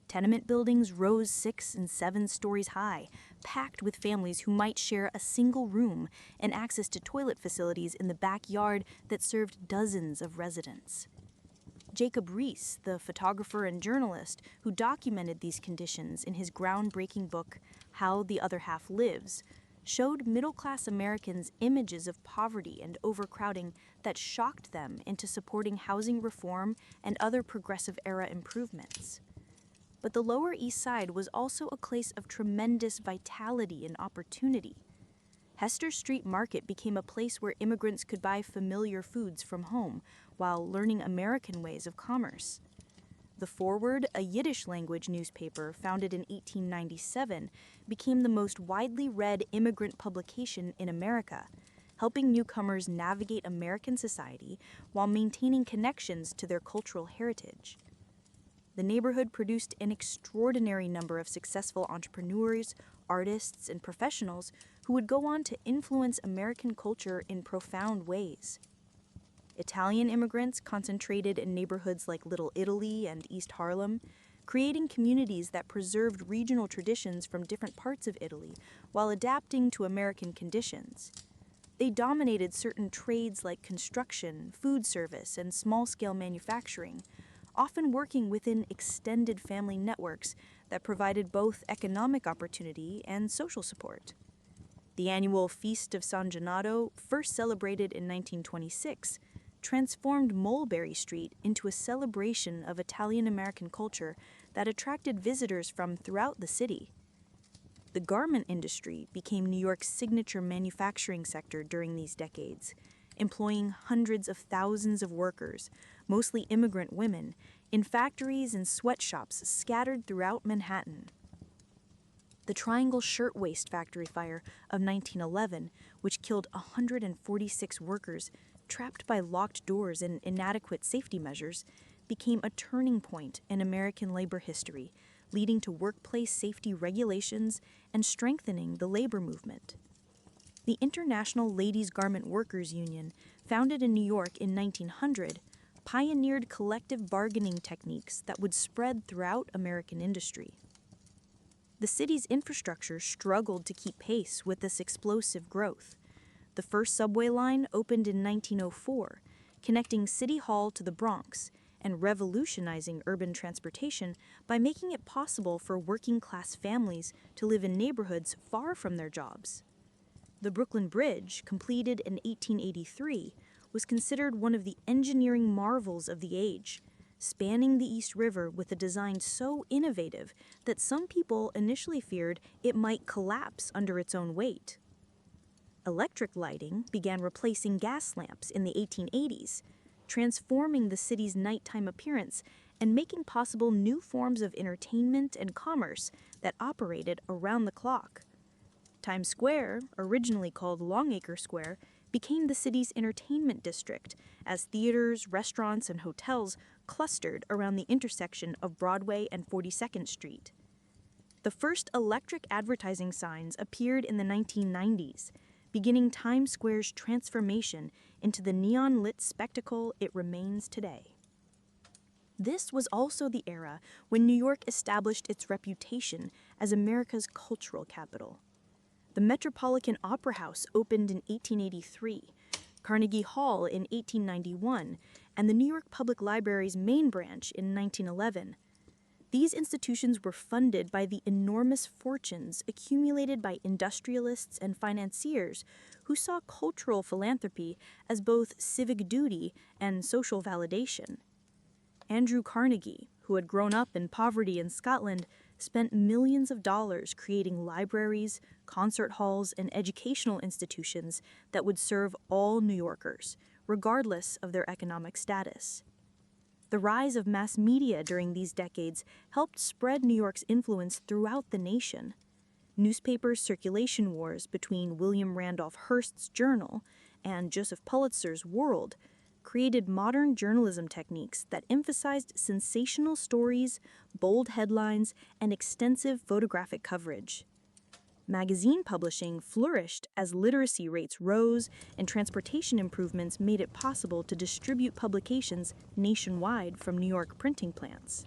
Tenement buildings rose 6 and 7 stories high, packed with families who might share a single room and access to toilet facilities in the backyard that served dozens of residents. Jacob Riis, the photographer and journalist who documented these conditions in his groundbreaking book, How the Other Half Lives, showed middle-class Americans images of poverty and overcrowding that shocked them into supporting housing reform and other progressive-era improvements. But the Lower East Side was also a place of tremendous vitality and opportunity. Hester Street Market became a place where immigrants could buy familiar foods from home while learning American ways of commerce. The Forward, a Yiddish-language newspaper founded in 1897, became the most widely read immigrant publication in America, helping newcomers navigate American society while maintaining connections to their cultural heritage. The neighborhood produced an extraordinary number of successful entrepreneurs, artists, and professionals who would go on to influence American culture in profound ways. Italian immigrants concentrated in neighborhoods like Little Italy and East Harlem, creating communities that preserved regional traditions from different parts of Italy while adapting to American conditions. They dominated certain trades like construction, food service, and small-scale manufacturing, often working within extended family networks that provided both economic opportunity and social support. The annual Feast of San Gennaro, first celebrated in 1926, transformed Mulberry Street into a celebration of Italian-American culture that attracted visitors from throughout the city. The garment industry became New York's signature manufacturing sector during these decades, employing hundreds of thousands of workers, mostly immigrant women, in factories and sweatshops scattered throughout Manhattan. The Triangle Shirtwaist Factory fire of 1911, which killed 146 workers trapped by locked doors and inadequate safety measures, became a turning point in American labor history, leading to workplace safety regulations and strengthening the labor movement. The International Ladies Garment Workers Union, founded in New York in 1900, pioneered collective bargaining techniques that would spread throughout American industry. The city's infrastructure struggled to keep pace with this explosive growth. The first subway line opened in 1904, connecting City Hall to the Bronx and revolutionizing urban transportation by making it possible for working-class families to live in neighborhoods far from their jobs. The Brooklyn Bridge, completed in 1883, was considered one of the engineering marvels of the age, spanning the East River with a design so innovative that some people initially feared it might collapse under its own weight. Electric lighting began replacing gas lamps in the 1880s, transforming the city's nighttime appearance and making possible new forms of entertainment and commerce that operated around the clock. Times Square, originally called Longacre Square, became the city's entertainment district as theaters, restaurants, and hotels clustered around the intersection of Broadway and 42nd Street. The first electric advertising signs appeared in the 1990s, beginning Times Square's transformation into the neon-lit spectacle it remains today. This was also the era when New York established its reputation as America's cultural capital. The Metropolitan Opera House opened in 1883, Carnegie Hall in 1891, and the New York Public Library's main branch in 1911. These institutions were funded by the enormous fortunes accumulated by industrialists and financiers who saw cultural philanthropy as both civic duty and social validation. Andrew Carnegie, who had grown up in poverty in Scotland, spent millions of dollars creating libraries, concert halls, and educational institutions that would serve all New Yorkers, regardless of their economic status. The rise of mass media during these decades helped spread New York's influence throughout the nation. Newspaper circulation wars between William Randolph Hearst's Journal and Joseph Pulitzer's World created modern journalism techniques that emphasized sensational stories, bold headlines, and extensive photographic coverage. Magazine publishing flourished as literacy rates rose and transportation improvements made it possible to distribute publications nationwide from New York printing plants.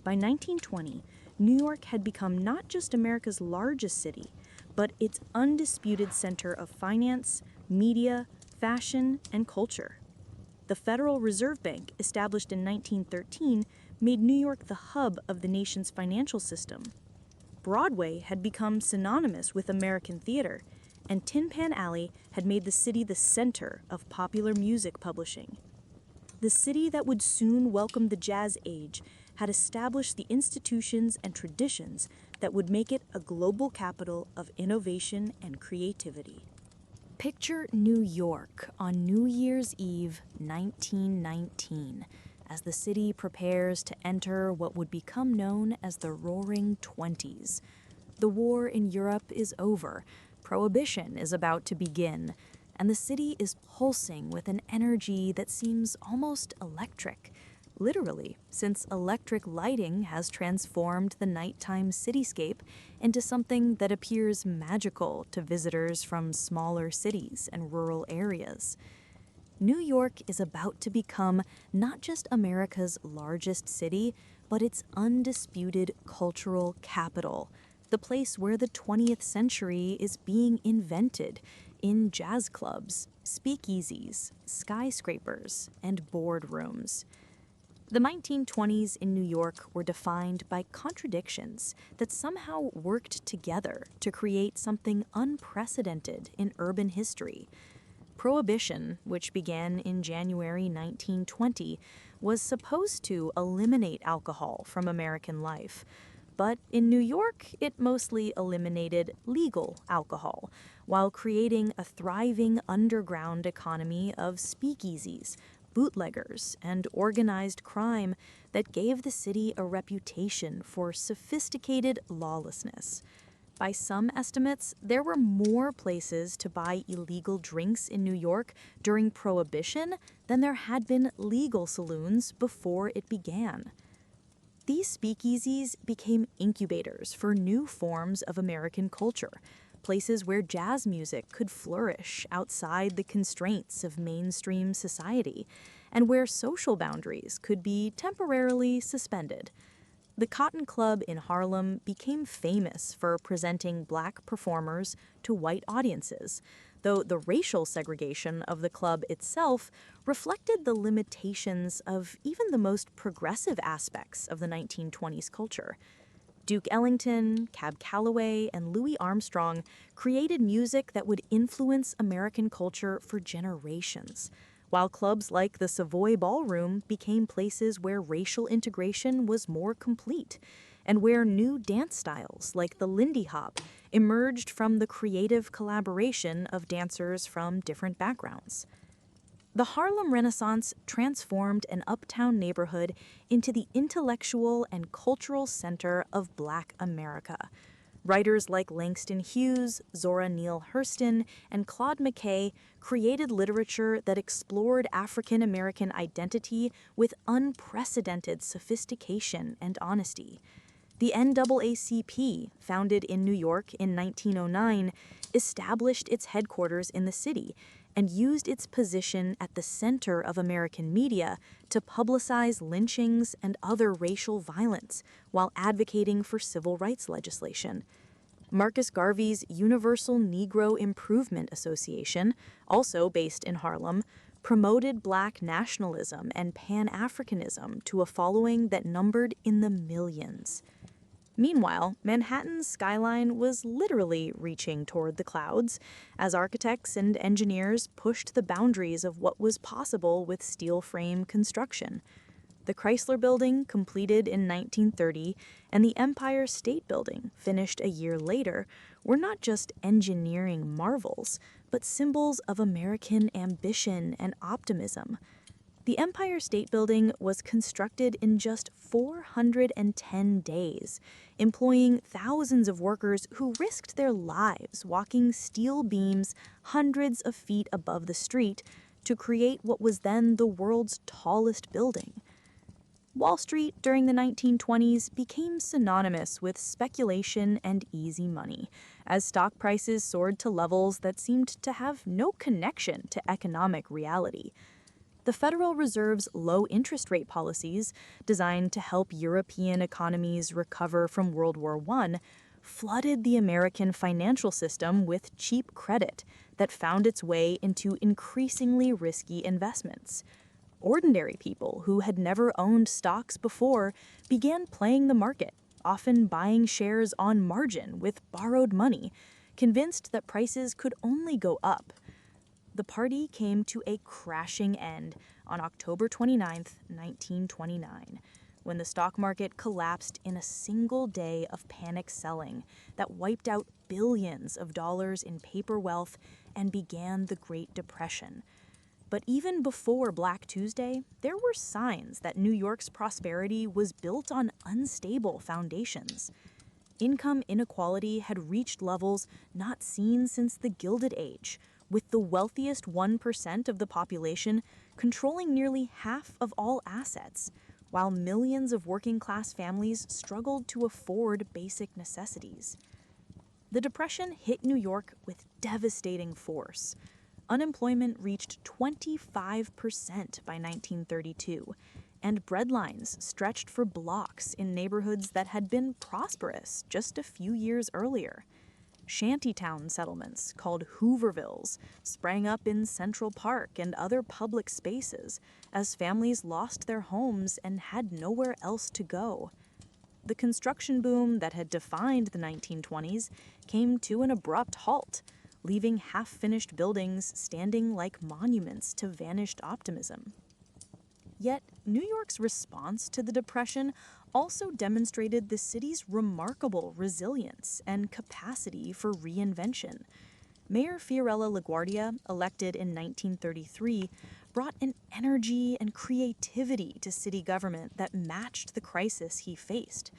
By 1920, New York had become not just America's largest city, but its undisputed center of finance, media, fashion, and culture. The Federal Reserve Bank, established in 1913, made New York the hub of the nation's financial system. Broadway had become synonymous with American theater, and Tin Pan Alley had made the city the center of popular music publishing. The city that would soon welcome the Jazz Age had established the institutions and traditions that would make it a global capital of innovation and creativity. Picture New York on New Year's Eve, 1919, as the city prepares to enter what would become known as the Roaring Twenties. The war in Europe is over, Prohibition is about to begin, and the city is pulsing with an energy that seems almost electric. Literally, since electric lighting has transformed the nighttime cityscape into something that appears magical to visitors from smaller cities and rural areas. New York is about to become not just America's largest city, but its undisputed cultural capital, the place where the 20th century is being invented in jazz clubs, speakeasies, skyscrapers, and boardrooms. The 1920s in New York were defined by contradictions that somehow worked together to create something unprecedented in urban history. Prohibition, which began in January 1920, was supposed to eliminate alcohol from American life. But in New York, it mostly eliminated legal alcohol, while creating a thriving underground economy of speakeasies, bootleggers, and organized crime that gave the city a reputation for sophisticated lawlessness. By some estimates, there were more places to buy illegal drinks in New York during Prohibition than there had been legal saloons before it began. These speakeasies became incubators for new forms of American culture, places where jazz music could flourish outside the constraints of mainstream society, and where social boundaries could be temporarily suspended. The Cotton Club in Harlem became famous for presenting black performers to white audiences, though the racial segregation of the club itself reflected the limitations of even the most progressive aspects of the 1920s culture. Duke Ellington, Cab Calloway, and Louis Armstrong created music that would influence American culture for generations, while clubs like the Savoy Ballroom became places where racial integration was more complete, and where new dance styles like the Lindy Hop emerged from the creative collaboration of dancers from different backgrounds. The Harlem Renaissance transformed an uptown neighborhood into the intellectual and cultural center of Black America. Writers like Langston Hughes, Zora Neale Hurston, and Claude McKay created literature that explored African American identity with unprecedented sophistication and honesty. The NAACP, founded in New York in 1909, established its headquarters in the city and used its position at the center of American media to publicize lynchings and other racial violence while advocating for civil rights legislation. Marcus Garvey's Universal Negro Improvement Association, also based in Harlem, promoted Black nationalism and Pan-Africanism to a following that numbered in the millions. Meanwhile, Manhattan's skyline was literally reaching toward the clouds as architects and engineers pushed the boundaries of what was possible with steel frame construction. The Chrysler Building, completed in 1930, and the Empire State Building, finished a year later, were not just engineering marvels, but symbols of American ambition and optimism. The Empire State Building was constructed in just 410 days, employing thousands of workers who risked their lives walking steel beams hundreds of feet above the street to create what was then the world's tallest building. Wall Street during the 1920s became synonymous with speculation and easy money, as stock prices soared to levels that seemed to have no connection to economic reality. The Federal Reserve's low interest rate policies, designed to help European economies recover from World War I, flooded the American financial system with cheap credit that found its way into increasingly risky investments. Ordinary people who had never owned stocks before began playing the market, often buying shares on margin with borrowed money, convinced that prices could only go up. The party came to a crashing end on October 29, 1929, when the stock market collapsed in a single day of panic selling that wiped out billions of dollars in paper wealth and began the Great Depression. But even before Black Tuesday, there were signs that New York's prosperity was built on unstable foundations. Income inequality had reached levels not seen since the Gilded Age, with the wealthiest 1% of the population controlling nearly half of all assets, while millions of working-class families struggled to afford basic necessities. The Depression hit New York with devastating force. Unemployment reached 25% by 1932, and breadlines stretched for blocks in neighborhoods that had been prosperous just a few years earlier. Shantytown settlements, called Hoovervilles, sprang up in Central Park and other public spaces as families lost their homes and had nowhere else to go. The construction boom that had defined the 1920s came to an abrupt halt, leaving half-finished buildings standing like monuments to vanished optimism. Yet, New York's response to the Depression also demonstrated the city's remarkable resilience and capacity for reinvention. Mayor Fiorello LaGuardia, elected in 1933, brought an energy and creativity to city government that matched the crisis he faced.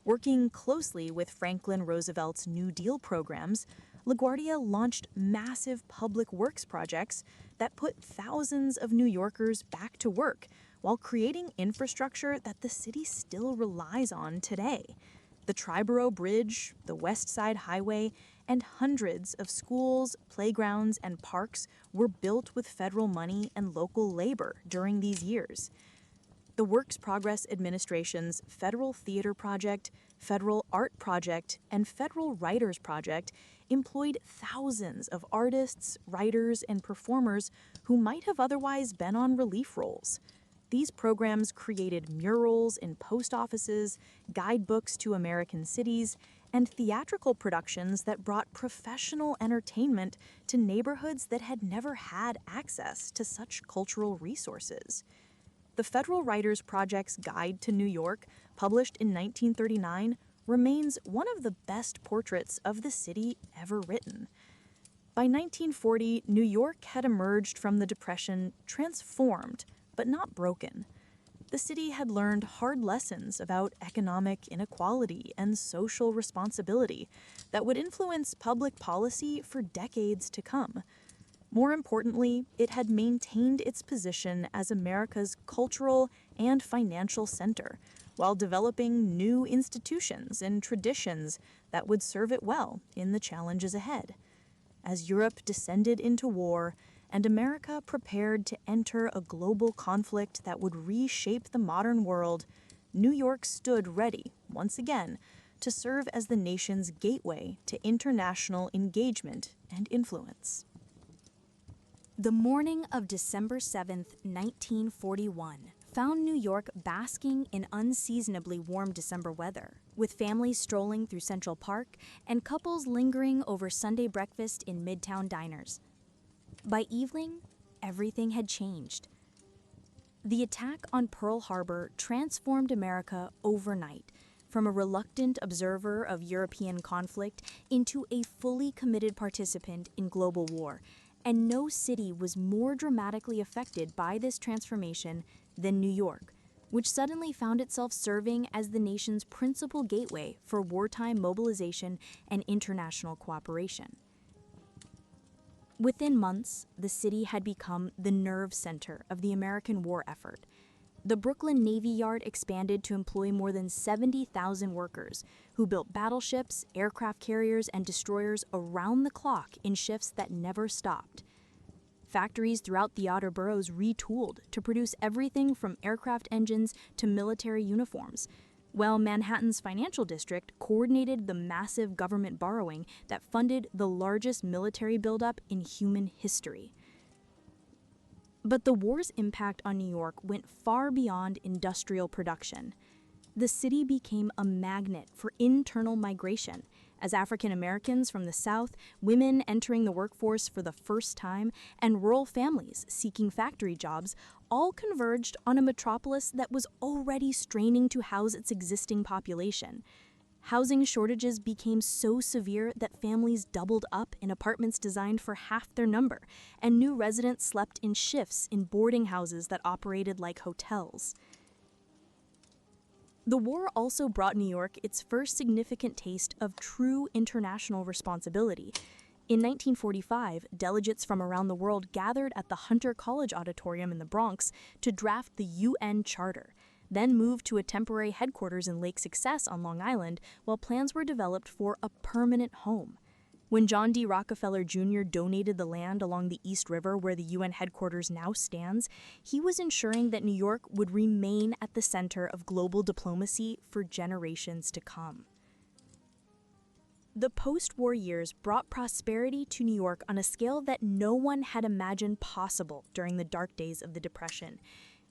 Working closely with Franklin Roosevelt's New Deal programs, LaGuardia launched massive public works projects that put thousands of New Yorkers back to work while creating infrastructure that the city still relies on today. The Triborough Bridge, the West Side Highway, and hundreds of schools, playgrounds, and parks were built with federal money and local labor during these years. The Works Progress Administration's Federal Theater Project, Federal Art Project, and Federal Writers Project employed thousands of artists, writers, and performers who might have otherwise been on relief rolls. These programs created murals in post offices, guidebooks to American cities, and theatrical productions that brought professional entertainment to neighborhoods that had never had access to such cultural resources. The Federal Writers Project's Guide to New York, published in 1939, remains one of the best portraits of the city ever written. By 1940, New York had emerged from the Depression transformed, but not broken. The city had learned hard lessons about economic inequality and social responsibility that would influence public policy for decades to come. More importantly, it had maintained its position as America's cultural and financial center, while developing new institutions and traditions that would serve it well in the challenges ahead. As Europe descended into war, and America prepared to enter a global conflict that would reshape the modern world, New York stood ready, once again, to serve as the nation's gateway to international engagement and influence. The morning of December 7th, 1941, found New York basking in unseasonably warm December weather, with families strolling through Central Park and couples lingering over Sunday breakfast in Midtown diners. By evening, everything had changed. The attack on Pearl Harbor transformed America overnight, from a reluctant observer of European conflict into a fully committed participant in global war, and no city was more dramatically affected by this transformation than New York, which suddenly found itself serving as the nation's principal gateway for wartime mobilization and international cooperation. Within months, the city had become the nerve center of the American war effort. The Brooklyn Navy Yard expanded to employ more than 70,000 workers who built battleships, aircraft carriers, and destroyers around the clock in shifts that never stopped. Factories throughout the outer boroughs retooled to produce everything from aircraft engines to military uniforms, while Manhattan's financial district coordinated the massive government borrowing that funded the largest military buildup in human history. But the war's impact on New York went far beyond industrial production. The city became a magnet for internal migration, as African Americans from the South, women entering the workforce for the first time, and rural families seeking factory jobs all converged on a metropolis that was already straining to house its existing population. Housing shortages became so severe that families doubled up in apartments designed for half their number, and new residents slept in shifts in boarding houses that operated like hotels. The war also brought New York its first significant taste of true international responsibility. In 1945, delegates from around the world gathered at the Hunter College Auditorium in the Bronx to draft the UN Charter, then moved to a temporary headquarters in Lake Success on Long Island while plans were developed for a permanent home. When John D. Rockefeller Jr. donated the land along the East River where the UN headquarters now stands, he was ensuring that New York would remain at the center of global diplomacy for generations to come. The post-war years brought prosperity to New York on a scale that no one had imagined possible during the dark days of the Depression.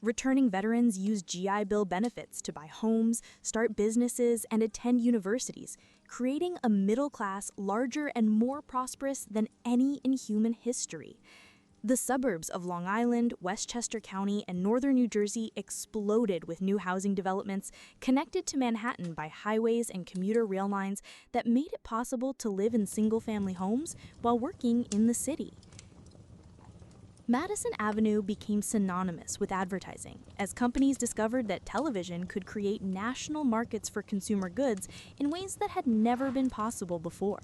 Returning veterans used GI Bill benefits to buy homes, start businesses, and attend universities, creating a middle class larger and more prosperous than any in human history. The suburbs of Long Island, Westchester County, and northern New Jersey exploded with new housing developments connected to Manhattan by highways and commuter rail lines that made it possible to live in single-family homes while working in the city. Madison Avenue became synonymous with advertising as companies discovered that television could create national markets for consumer goods in ways that had never been possible before.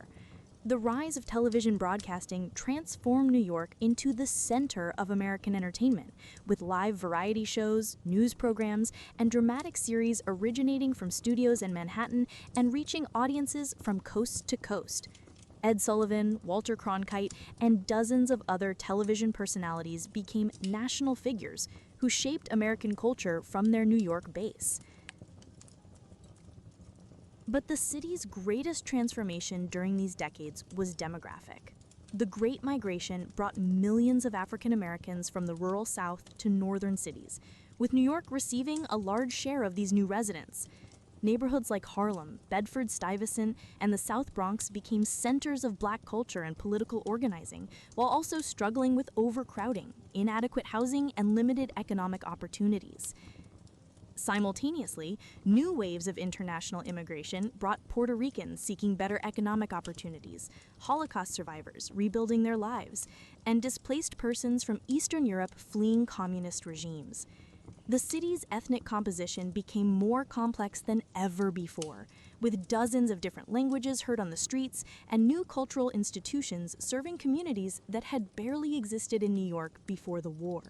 The rise of television broadcasting transformed New York into the center of American entertainment, with live variety shows, news programs, and dramatic series originating from studios in Manhattan and reaching audiences from coast to coast. Ed Sullivan, Walter Cronkite, and dozens of other television personalities became national figures who shaped American culture from their New York base. But the city's greatest transformation during these decades was demographic. The Great Migration brought millions of African Americans from the rural South to northern cities, with New York receiving a large share of these new residents. Neighborhoods like Harlem, Bedford-Stuyvesant, and the South Bronx became centers of Black culture and political organizing, while also struggling with overcrowding, inadequate housing, and limited economic opportunities. Simultaneously, new waves of international immigration brought Puerto Ricans seeking better economic opportunities, Holocaust survivors rebuilding their lives, and displaced persons from Eastern Europe fleeing communist regimes. The city's ethnic composition became more complex than ever before, with dozens of different languages heard on the streets and new cultural institutions serving communities that had barely existed in New York before the war.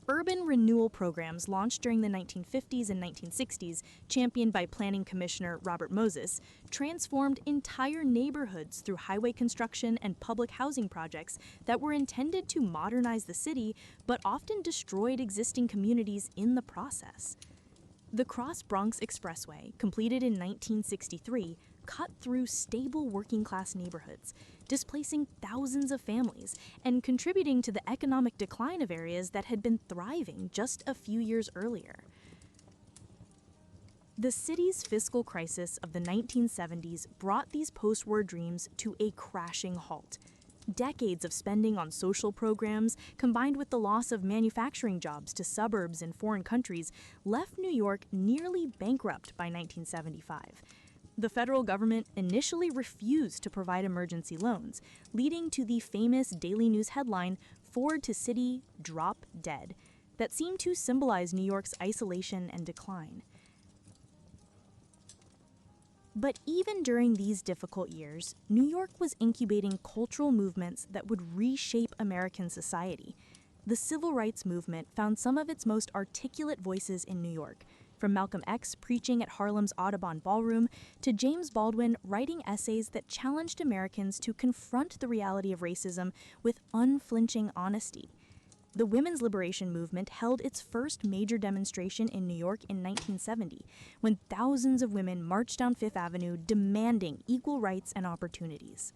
Urban renewal programs launched during the 1950s and 1960s, championed by Planning Commissioner Robert Moses, transformed entire neighborhoods through highway construction and public housing projects that were intended to modernize the city, but often destroyed existing communities in the process. The Cross Bronx Expressway, completed in 1963, cut through stable working-class neighborhoods, displacing thousands of families and contributing to the economic decline of areas that had been thriving just a few years earlier. The city's fiscal crisis of the 1970s brought these post-war dreams to a crashing halt. Decades of spending on social programs, combined with the loss of manufacturing jobs to suburbs in foreign countries, left New York nearly bankrupt by 1975. The federal government initially refused to provide emergency loans, leading to the famous Daily News headline, "Ford to City, Drop Dead," that seemed to symbolize New York's isolation and decline. But even during these difficult years, New York was incubating cultural movements that would reshape American society. The civil rights movement found some of its most articulate voices in New York, from Malcolm X preaching at Harlem's Audubon Ballroom to James Baldwin writing essays that challenged Americans to confront the reality of racism with unflinching honesty. The women's liberation movement held its first major demonstration in New York in 1970, when thousands of women marched down Fifth Avenue demanding equal rights and opportunities.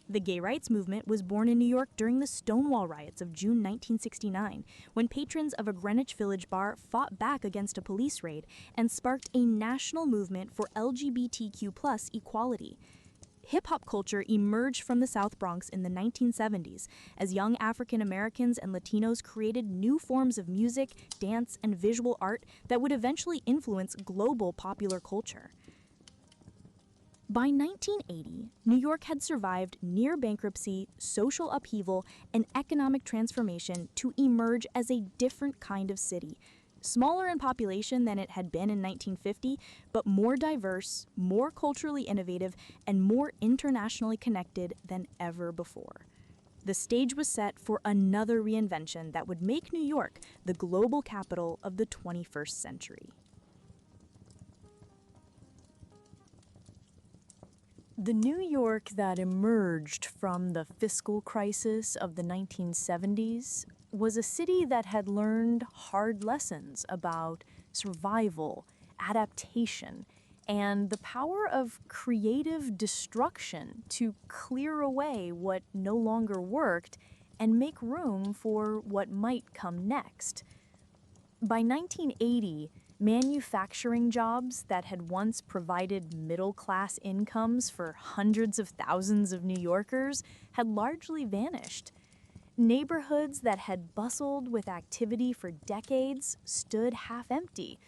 The gay rights movement was born in New York during the Stonewall riots of June 1969, when patrons of a Greenwich Village bar fought back against a police raid and sparked a national movement for LGBTQ+ equality. Hip-hop culture emerged from the South Bronx in the 1970s as young African Americans and Latinos created new forms of music, dance, and visual art that would eventually influence global popular culture. By 1980, New York had survived near bankruptcy, social upheaval, and economic transformation to emerge as a different kind of city, smaller in population than it had been in 1950, but more diverse, more culturally innovative, and more internationally connected than ever before. The stage was set for another reinvention that would make New York the global capital of the 21st century. The New York that emerged from the fiscal crisis of the 1970s was a city that had learned hard lessons about survival, adaptation, and the power of creative destruction to clear away what no longer worked and make room for what might come next. By 1980, manufacturing jobs that had once provided middle-class incomes for hundreds of thousands of New Yorkers had largely vanished. Neighborhoods that had bustled with activity for decades stood half empty,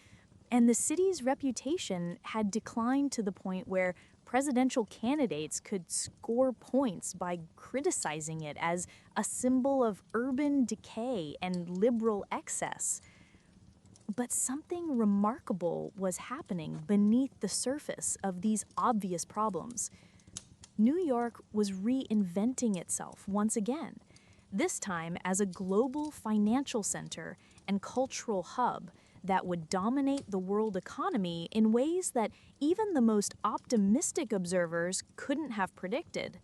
and the city's reputation had declined to the point where presidential candidates could score points by criticizing it as a symbol of urban decay and liberal excess. But something remarkable was happening beneath the surface of these obvious problems. New York was reinventing itself once again, this time as a global financial center and cultural hub that would dominate the world economy in ways that even the most optimistic observers couldn't have predicted.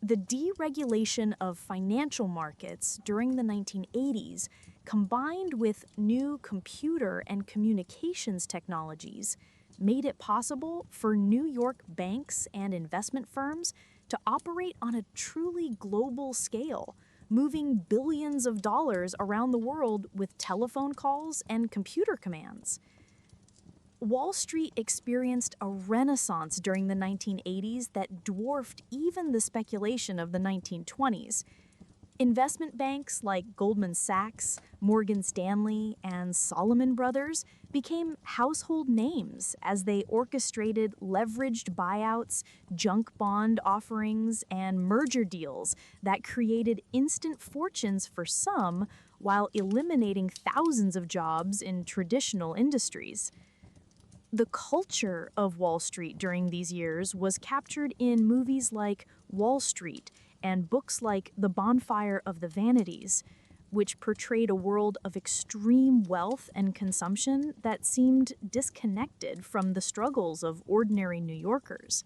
The deregulation of financial markets during the 1980s, combined with new computer and communications technologies, made it possible for New York banks and investment firms to operate on a truly global scale, moving billions of dollars around the world with telephone calls and computer commands. Wall Street experienced a renaissance during the 1980s that dwarfed even the speculation of the 1920s. Investment banks like Goldman Sachs, Morgan Stanley, and Salomon Brothers became household names as they orchestrated leveraged buyouts, junk bond offerings, and merger deals that created instant fortunes for some while eliminating thousands of jobs in traditional industries. The culture of Wall Street during these years was captured in movies like Wall Street and books like The Bonfire of the Vanities, which portrayed a world of extreme wealth and consumption that seemed disconnected from the struggles of ordinary New Yorkers.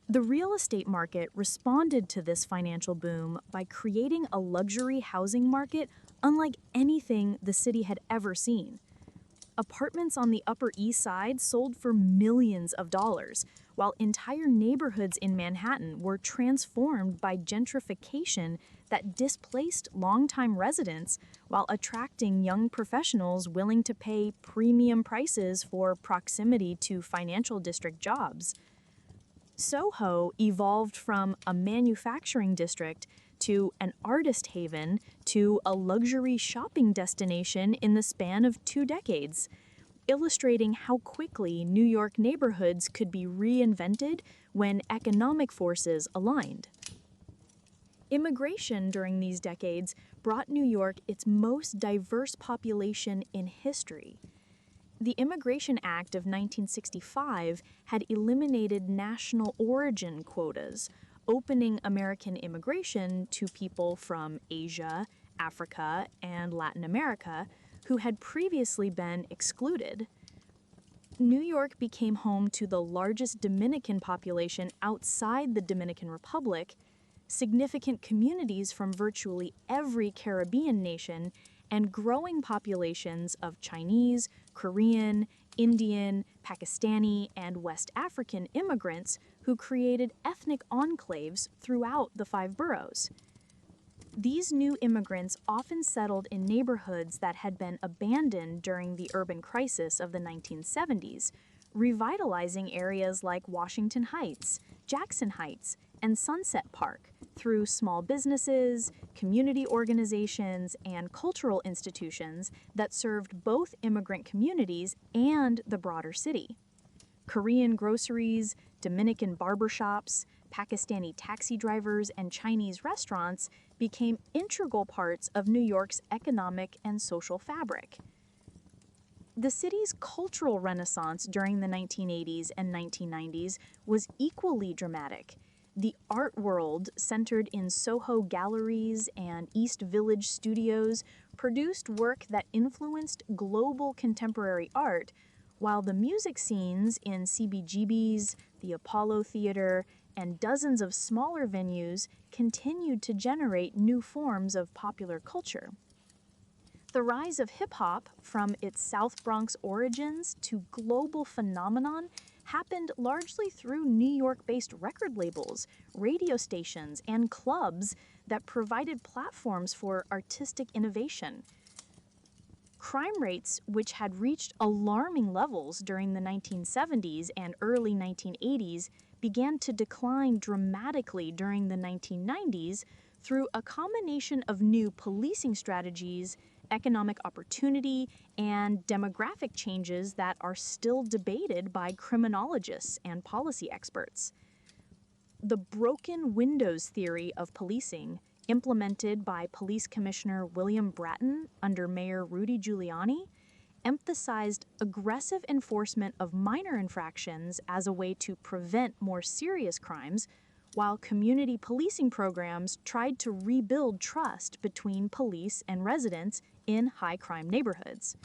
The real estate market responded to this financial boom by creating a luxury housing market unlike anything the city had ever seen. Apartments on the Upper East Side sold for millions of dollars, while entire neighborhoods in Manhattan were transformed by gentrification that displaced longtime residents while attracting young professionals willing to pay premium prices for proximity to financial district jobs. Soho evolved from a manufacturing district to an artist haven to a luxury shopping destination in the span of 2 decades, illustrating how quickly New York neighborhoods could be reinvented when economic forces aligned. Immigration during these decades brought New York its most diverse population in history. The Immigration Act of 1965 had eliminated national origin quotas, opening American immigration to people from Asia, Africa, and Latin America who had previously been excluded. New York became home to the largest Dominican population outside the Dominican Republic, significant communities from virtually every Caribbean nation, and growing populations of Chinese, Korean, Indian, Pakistani, and West African immigrants who created ethnic enclaves throughout the 5 boroughs. These new immigrants often settled in neighborhoods that had been abandoned during the urban crisis of the 1970s, revitalizing areas like Washington Heights, Jackson Heights, and Sunset Park through small businesses, community organizations, and cultural institutions that served both immigrant communities and the broader city. Korean groceries, Dominican barbershops, Pakistani taxi drivers, and Chinese restaurants became integral parts of New York's economic and social fabric. The city's cultural renaissance during the 1980s and 1990s was equally dramatic. The art world, centered in Soho galleries and East Village studios, produced work that influenced global contemporary art, while the music scenes in CBGB's, the Apollo Theater, and dozens of smaller venues continued to generate new forms of popular culture. The rise of hip-hop, from its South Bronx origins to global phenomenon, happened largely through New York-based record labels, radio stations, and clubs that provided platforms for artistic innovation. Crime rates, which had reached alarming levels during the 1970s and early 1980s, began to decline dramatically during the 1990s through a combination of new policing strategies, economic opportunity, and demographic changes that are still debated by criminologists and policy experts. The broken windows theory of policing, implemented by Police Commissioner William Bratton under Mayor Rudy Giuliani, emphasized aggressive enforcement of minor infractions as a way to prevent more serious crimes, while community policing programs tried to rebuild trust between police and residents in high-crime neighborhoods.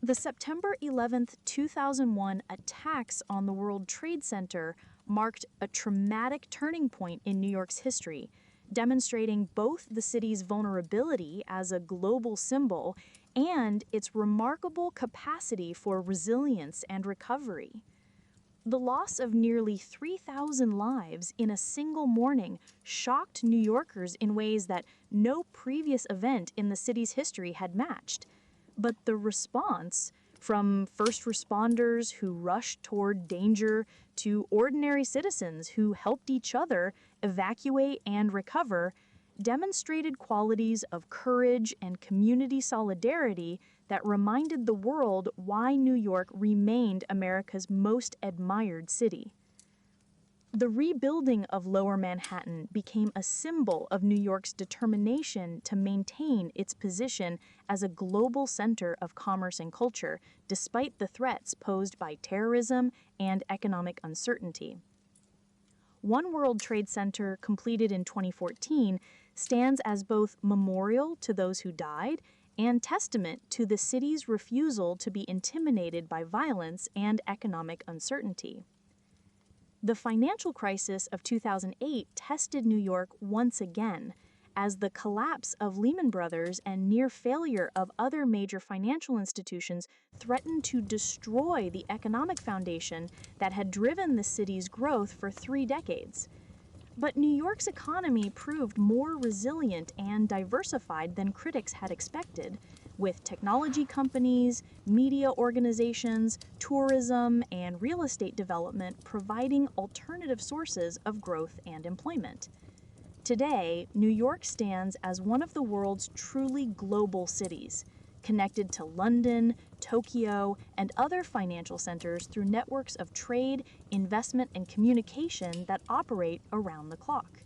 The September 11, 2001 attacks on the World Trade Center marked a traumatic turning point in New York's history, demonstrating both the city's vulnerability as a global symbol and its remarkable capacity for resilience and recovery. The loss of nearly 3,000 lives in a single morning shocked New Yorkers in ways that no previous event in the city's history had matched. But the response, from first responders who rushed toward danger to ordinary citizens who helped each other evacuate and recover, demonstrated qualities of courage and community solidarity that reminded the world why New York remained America's most admired city. The rebuilding of Lower Manhattan became a symbol of New York's determination to maintain its position as a global center of commerce and culture, despite the threats posed by terrorism and economic uncertainty. One World Trade Center, completed in 2014, stands as both memorial to those who died and testament to the city's refusal to be intimidated by violence and economic uncertainty. The financial crisis of 2008 tested New York once again, as the collapse of Lehman Brothers and near failure of other major financial institutions threatened to destroy the economic foundation that had driven the city's growth for 3 decades. But New York's economy proved more resilient and diversified than critics had expected, with technology companies, media organizations, tourism, and real estate development providing alternative sources of growth and employment. Today, New York stands as one of the world's truly global cities, connected to London, Tokyo, and other financial centers through networks of trade, investment, and communication that operate around the clock.